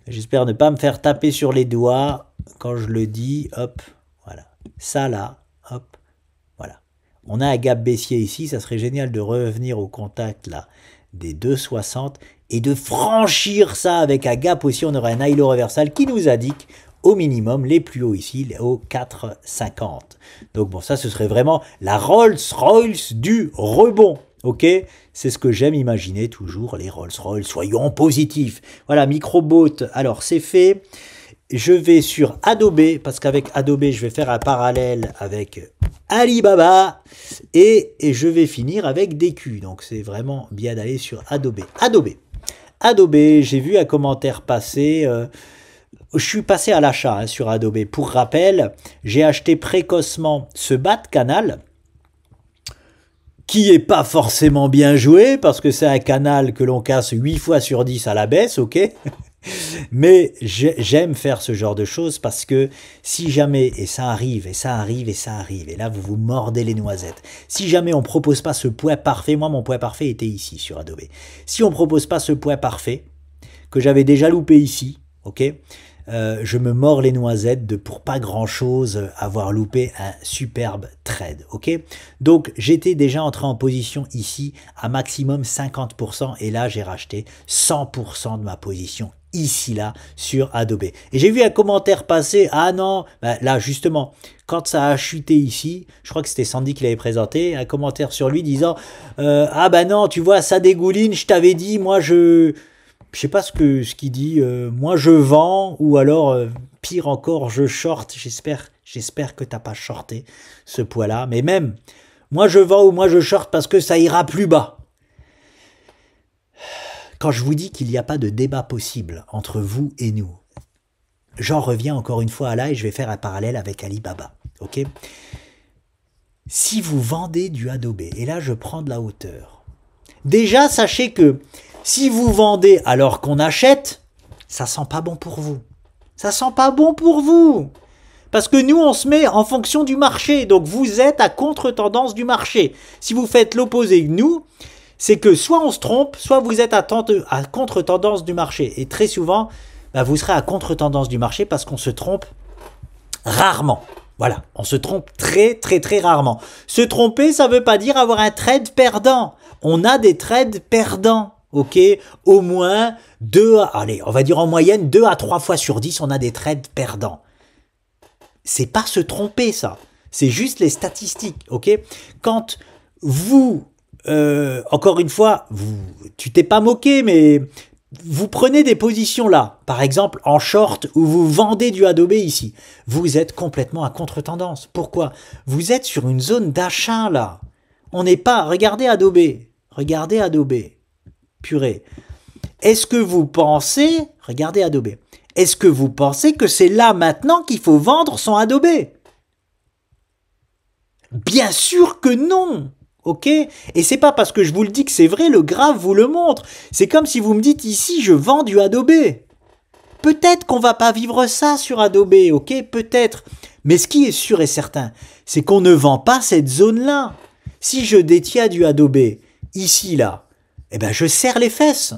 J'espère ne pas me faire taper sur les doigts quand je le dis. Hop, voilà. Ça là, hop, voilà. On a un gap baissier ici. Ça serait génial de revenir au contact là des 2,60 et de franchir ça avec un gap aussi. On aurait un ILO reversal qui nous indique au minimum les plus hauts ici, aux 4,50. Donc bon, ça ce serait vraiment la Rolls-Royce du rebond. Ok, c'est ce que j'aime imaginer toujours, les Rolls-Royce, soyons positifs. Voilà, microbot, alors c'est fait. Je vais sur Adobe, parce qu'avec Adobe, je vais faire un parallèle avec Alibaba, et je vais finir avec DQ. Donc c'est vraiment bien d'aller sur Adobe. Adobe, j'ai vu un commentaire passer... je suis passé à l'achat hein, sur Adobe. Pour rappel, j'ai acheté précocement ce bas de canal, qui est pas forcément bien joué, parce que c'est un canal que l'on casse 8 fois sur 10 à la baisse, ok. Mais j'aime faire ce genre de choses, parce que si jamais, et ça arrive, et ça arrive, et ça arrive, et là vous vous mordez les noisettes, si jamais on propose pas ce point parfait, moi mon point parfait était ici sur Adobe, si on propose pas ce point parfait, que j'avais déjà loupé ici, ok, je me mords les noisettes de pour pas grand chose avoir loupé un superbe trade, ok. Donc j'étais déjà entré en position ici à maximum 50% et là j'ai racheté 100% de ma position ici là sur Adobe. Et j'ai vu un commentaire passer, ah non, ben là justement quand ça a chuté ici, je crois que c'était Sandy qui l'avait présenté, un commentaire sur lui disant ah ben non tu vois ça dégouline, je t'avais dit moi je sais pas ce qu'il dit, moi je vends, ou alors pire encore je short. J'espère que t'as pas shorté ce poids-là, mais même moi je vends ou moi je short parce que ça ira plus bas. Quand je vous dis qu'il n'y a pas de débat possible entre vous et nous, j'en reviens encore une fois à là et je vais faire un parallèle avec Alibaba, ok. Si vous vendez du Adobe, et là je prends de la hauteur, déjà sachez que si vous vendez alors qu'on achète, ça sent pas bon pour vous. Ça sent pas bon pour vous. Parce que nous, on se met en fonction du marché. Donc, vous êtes à contre-tendance du marché. Si vous faites l'opposé que nous, c'est que soit on se trompe, soit vous êtes à contre-tendance du marché. Et très souvent, bah, vous serez à contre-tendance du marché parce qu'on se trompe rarement. Voilà, on se trompe très très très rarement. Se tromper, ça ne veut pas dire avoir un trade perdant. On a des trades perdants, ok? Au moins allez, on va dire en moyenne 2 à 3 fois sur 10, on a des trades perdants. C'est pas se tromper, ça. C'est juste les statistiques, ok? Quand vous, encore une fois, tu t'es pas moqué, mais vous prenez des positions là, par exemple en short, où vous vendez du Adobe ici. Vous êtes complètement à contre-tendance. Pourquoi? Vous êtes sur une zone d'achat là. On n'est pas... Regardez Adobe. Regardez Adobe. Purée. Est-ce que vous pensez... Regardez Adobe. Est-ce que vous pensez que c'est là maintenant qu'il faut vendre son Adobe? Bien sûr que non. Ok? Et c'est pas parce que je vous le dis que c'est vrai, le graphe vous le montre. C'est comme si vous me dites ici, je vends du Adobe. Peut-être qu'on va pas vivre ça sur Adobe, ok? Peut-être. Mais ce qui est sûr et certain, c'est qu'on ne vend pas cette zone-là. Si je détiens du Adobe, ici, là, eh ben je serre les fesses.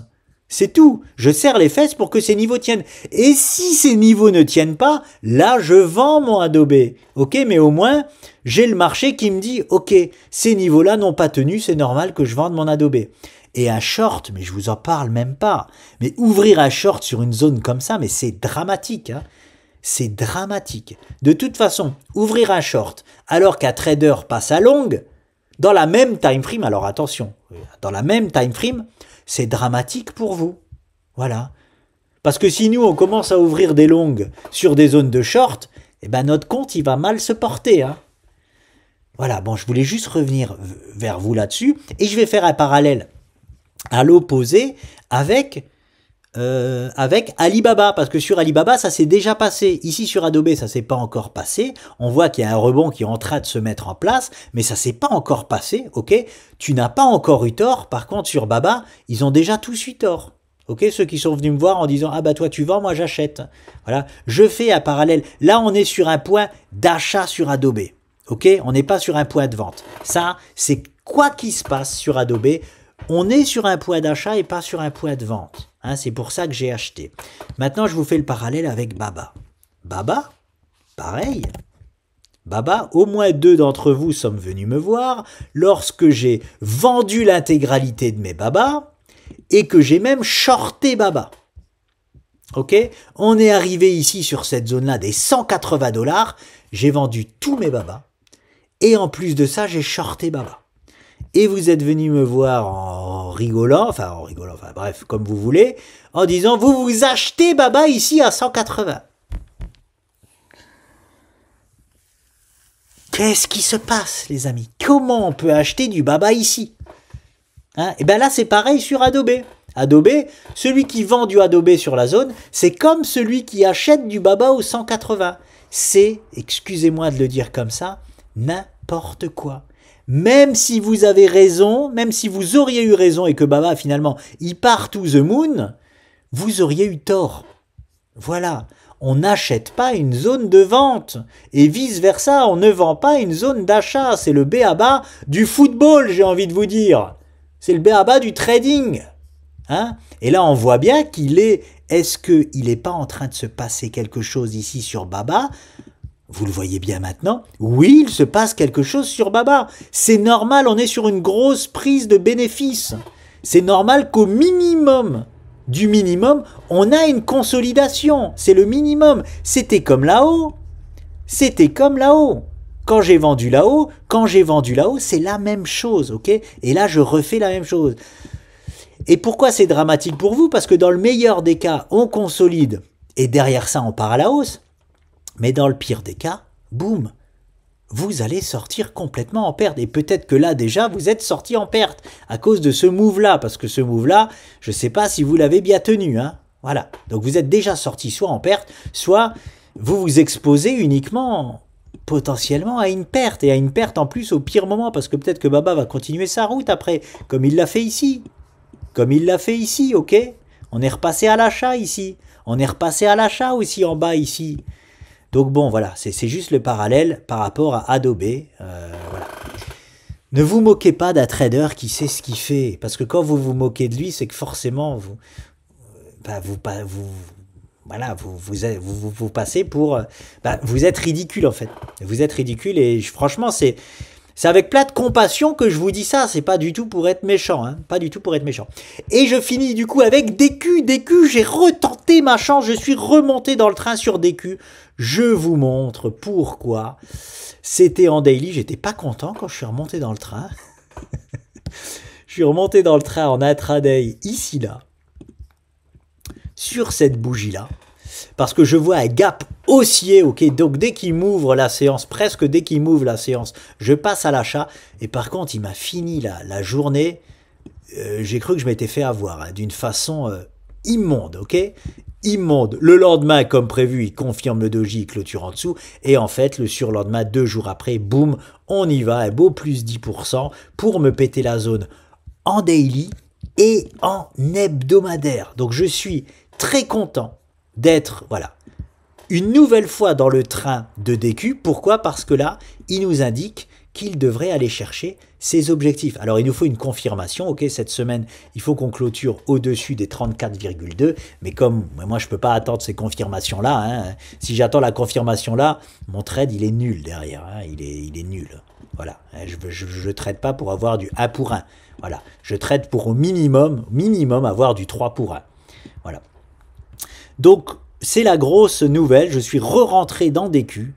C'est tout. Je serre les fesses pour que ces niveaux tiennent. Et si ces niveaux ne tiennent pas, là, je vends mon Adobe. Ok, mais au moins, j'ai le marché qui me dit, ok, ces niveaux-là n'ont pas tenu, c'est normal que je vende mon Adobe. Et un short, mais je vous en parle même pas. Mais ouvrir un short sur une zone comme ça, mais c'est dramatique, hein. C'est dramatique. De toute façon, ouvrir un short alors qu'un trader passe à longue, dans la même time frame, alors attention, dans la même time frame, c'est dramatique pour vous. Voilà. Parce que si nous, on commence à ouvrir des longues sur des zones de short, eh ben notre compte, il va mal se porter, hein. Voilà, bon, je voulais juste revenir vers vous là-dessus. Et je vais faire un parallèle à l'opposé avec Alibaba. Parce que sur Alibaba, ça s'est déjà passé. Ici, sur Adobe, ça s'est pas encore passé. On voit qu'il y a un rebond qui est en train de se mettre en place, mais ça s'est pas encore passé, ok? Tu n'as pas encore eu tort. Par contre, sur Baba, ils ont déjà tous eu tort. Ok, ceux qui sont venus me voir en disant « Ah bah toi tu vends, moi j'achète ». Voilà, je fais un parallèle. Là, on est sur un point d'achat sur Adobe. Ok, on n'est pas sur un point de vente. Ça, c'est quoi qui se passe sur Adobe. On est sur un point d'achat et pas sur un point de vente. Hein, c'est pour ça que j'ai acheté. Maintenant, je vous fais le parallèle avec Baba. Baba, pareil. Baba, au moins 2 d'entre vous sont venus me voir lorsque j'ai vendu l'intégralité de mes Baba et que j'ai même shorté Baba. Ok, on est arrivé ici sur cette zone-là des 180 $. J'ai vendu tous mes Baba. Et en plus de ça, j'ai shorté Baba. Et vous êtes venu me voir en rigolant, enfin bref, comme vous voulez, en disant, vous achetez Baba ici à 180. Qu'est-ce qui se passe, les amis? Comment on peut acheter du Baba ici? Hein? Et bien là, c'est pareil sur Adobe. Adobe, celui qui vend du Adobe sur la zone, c'est comme celui qui achète du Baba au 180. C'est, excusez-moi de le dire comme ça, n'importe quoi. Même si vous avez raison, même si vous auriez eu raison et que Baba finalement il part to the moon, vous auriez eu tort. Voilà, on n'achète pas une zone de vente et vice versa, on ne vend pas une zone d'achat. C'est le b.a.-ba du football, j'ai envie de vous dire. C'est le b.a.-ba du trading. Hein? Et là on voit bien est-ce qu'il n'est pas en train de se passer quelque chose ici sur Baba? Vous le voyez bien maintenant. Oui, il se passe quelque chose sur Baba. C'est normal, on est sur une grosse prise de bénéfices. C'est normal qu'au minimum du minimum, on a une consolidation. C'est le minimum. C'était comme là-haut. C'était comme là-haut. Quand j'ai vendu là-haut, c'est la même chose, ok? Et là, je refais la même chose. Et pourquoi c'est dramatique pour vous? Parce que dans le meilleur des cas, on consolide et derrière ça, on part à la hausse. Mais dans le pire des cas, boum, vous allez sortir complètement en perte. Et peut-être que là, déjà, vous êtes sorti en perte à cause de ce move-là. Parce que ce move-là, je ne sais pas si vous l'avez bien tenu. Hein. Voilà. Donc, vous êtes déjà sorti soit en perte, soit vous vous exposez uniquement potentiellement à une perte. Et à une perte en plus au pire moment. Parce que peut-être que Baba va continuer sa route après, comme il l'a fait ici. Comme il l'a fait ici, ok? On est repassé à l'achat ici. On est repassé à l'achat aussi en bas ici. Donc bon, voilà, c'est juste le parallèle par rapport à Adobe. Voilà. Ne vous moquez pas d'un trader qui sait ce qu'il fait. Parce que quand vous vous moquez de lui, c'est que forcément, vous passez pour... vous êtes ridicule, en fait. Vous êtes ridicule et franchement, c'est avec plein de compassion que je vous dis ça. C'est pas du tout pour être méchant. Hein, pas du tout pour être méchant. Et je finis du coup avec DQ. DQ, j'ai retenté ma chance. Je suis remonté dans le train sur DQ. Je vous montre pourquoi. C'était en daily. J'étais pas content quand je suis remonté dans le train. Je suis remonté dans le train en intraday, ici, là. Sur cette bougie-là. Parce que je vois un gap haussier, ok, donc dès qu'il m'ouvre la séance, presque dès qu'il m'ouvre la séance, je passe à l'achat, et par contre il m'a fini la journée, j'ai cru que je m'étais fait avoir, hein, d'une façon immonde, ok, immonde. Le lendemain, comme prévu, il confirme le doji, clôture en dessous, et en fait, le surlendemain, 2 jours après, boum, on y va, un beau plus 10% pour me péter la zone en daily et en hebdomadaire. Donc je suis très content d'être, voilà, une nouvelle fois dans le train de DQ. Pourquoi? Parce que là, il nous indique qu'il devrait aller chercher ses objectifs. Alors, il nous faut une confirmation. Ok, cette semaine, il faut qu'on clôture au-dessus des 34,2. Mais comme moi, je ne peux pas attendre ces confirmations-là. Hein, si j'attends la confirmation-là, mon trade, il est nul derrière. Hein, il est nul. Voilà. Je ne trade pas pour avoir du 1 pour 1. Voilà. Je trade pour au minimum avoir du 3 pour 1. Voilà. Donc, c'est la grosse nouvelle. Je suis re-rentré dans DQ.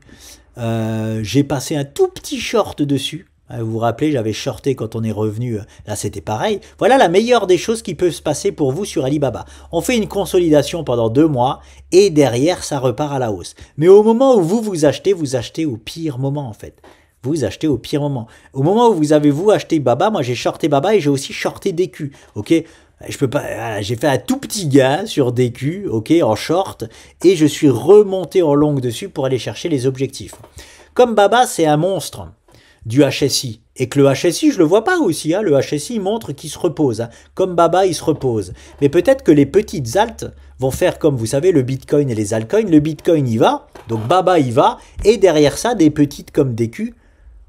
J'ai passé un tout petit short dessus. Vous vous rappelez, j'avais shorté quand on est revenu. Là, c'était pareil. Voilà la meilleure des choses qui peuvent se passer pour vous sur Alibaba. On fait une consolidation pendant 2 mois et derrière, ça repart à la hausse. Mais au moment où vous achetez au pire moment, en fait. Vous achetez au pire moment. Au moment où vous avez acheté Baba, moi j'ai shorté Baba et j'ai aussi shorté DQ. Ok, je peux pas. J'ai fait un tout petit gain sur DQ, ok, en short, et je suis remonté en longue dessus pour aller chercher les objectifs. Comme Baba, c'est un monstre du HSI, et que le HSI, je le vois pas aussi, hein, le HSI montre qu'il se repose. Hein. Comme Baba, il se repose. Mais peut-être que les petites altes vont faire comme, vous savez, le Bitcoin et les altcoins. Le Bitcoin y va, donc Baba y va, et derrière ça, des petites comme DQ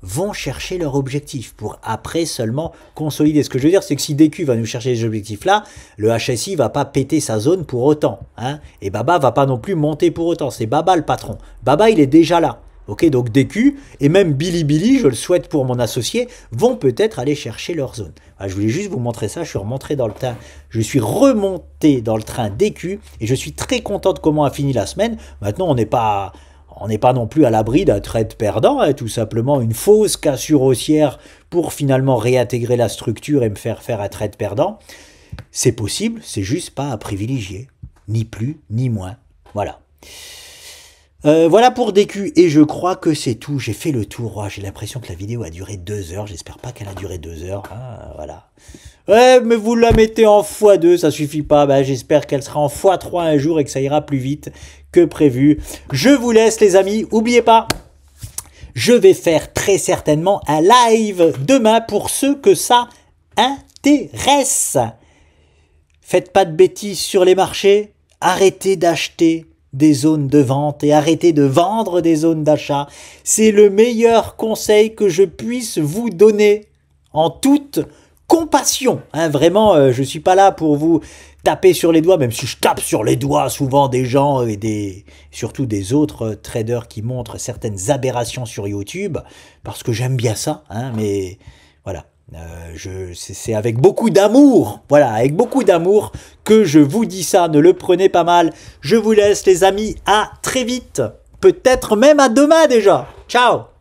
vont chercher leur objectif pour après seulement consolider. Ce que je veux dire, c'est que si DQ va nous chercher les objectifs là, le HSI va pas péter sa zone pour autant. Hein, et Baba va pas non plus monter pour autant. C'est Baba le patron. Baba, il est déjà là. Ok, donc DQ et même Bilibili, je le souhaite pour mon associé, vont peut-être aller chercher leur zone. Alors, je voulais juste vous montrer ça. Je suis remonté dans le train. Je suis remonté dans le train DQ et je suis très content de comment a fini la semaine. Maintenant, on n'est pas non plus à l'abri d'un trade perdant, hein, tout simplement une fausse cassure haussière pour finalement réintégrer la structure et me faire un trade perdant. C'est possible, c'est juste pas à privilégier, ni plus ni moins. Voilà. Voilà pour DQ et je crois que c'est tout. J'ai fait le tour. Oh, j'ai l'impression que la vidéo a duré 2 heures. J'espère pas qu'elle a duré 2 heures. Ah, voilà. Ouais, mais vous la mettez en x2, ça suffit pas. Ben, j'espère qu'elle sera en x3 un jour et que ça ira plus vite que prévu. Je vous laisse les amis. N'oubliez pas, je vais faire très certainement un live demain pour ceux que ça intéresse. Faites pas de bêtises sur les marchés. Arrêtez d'acheter des zones de vente et arrêtez de vendre des zones d'achat. C'est le meilleur conseil que je puisse vous donner en toute compassion. Hein, vraiment, je ne suis pas là pour vous taper sur les doigts, même si je tape sur les doigts souvent des gens et surtout des autres traders qui montrent certaines aberrations sur YouTube, parce que j'aime bien ça, hein, mais voilà. C'est avec beaucoup d'amour, voilà, avec beaucoup d'amour que je vous dis ça, ne le prenez pas mal. Je vous laisse les amis, à très vite, peut-être même à demain déjà. Ciao!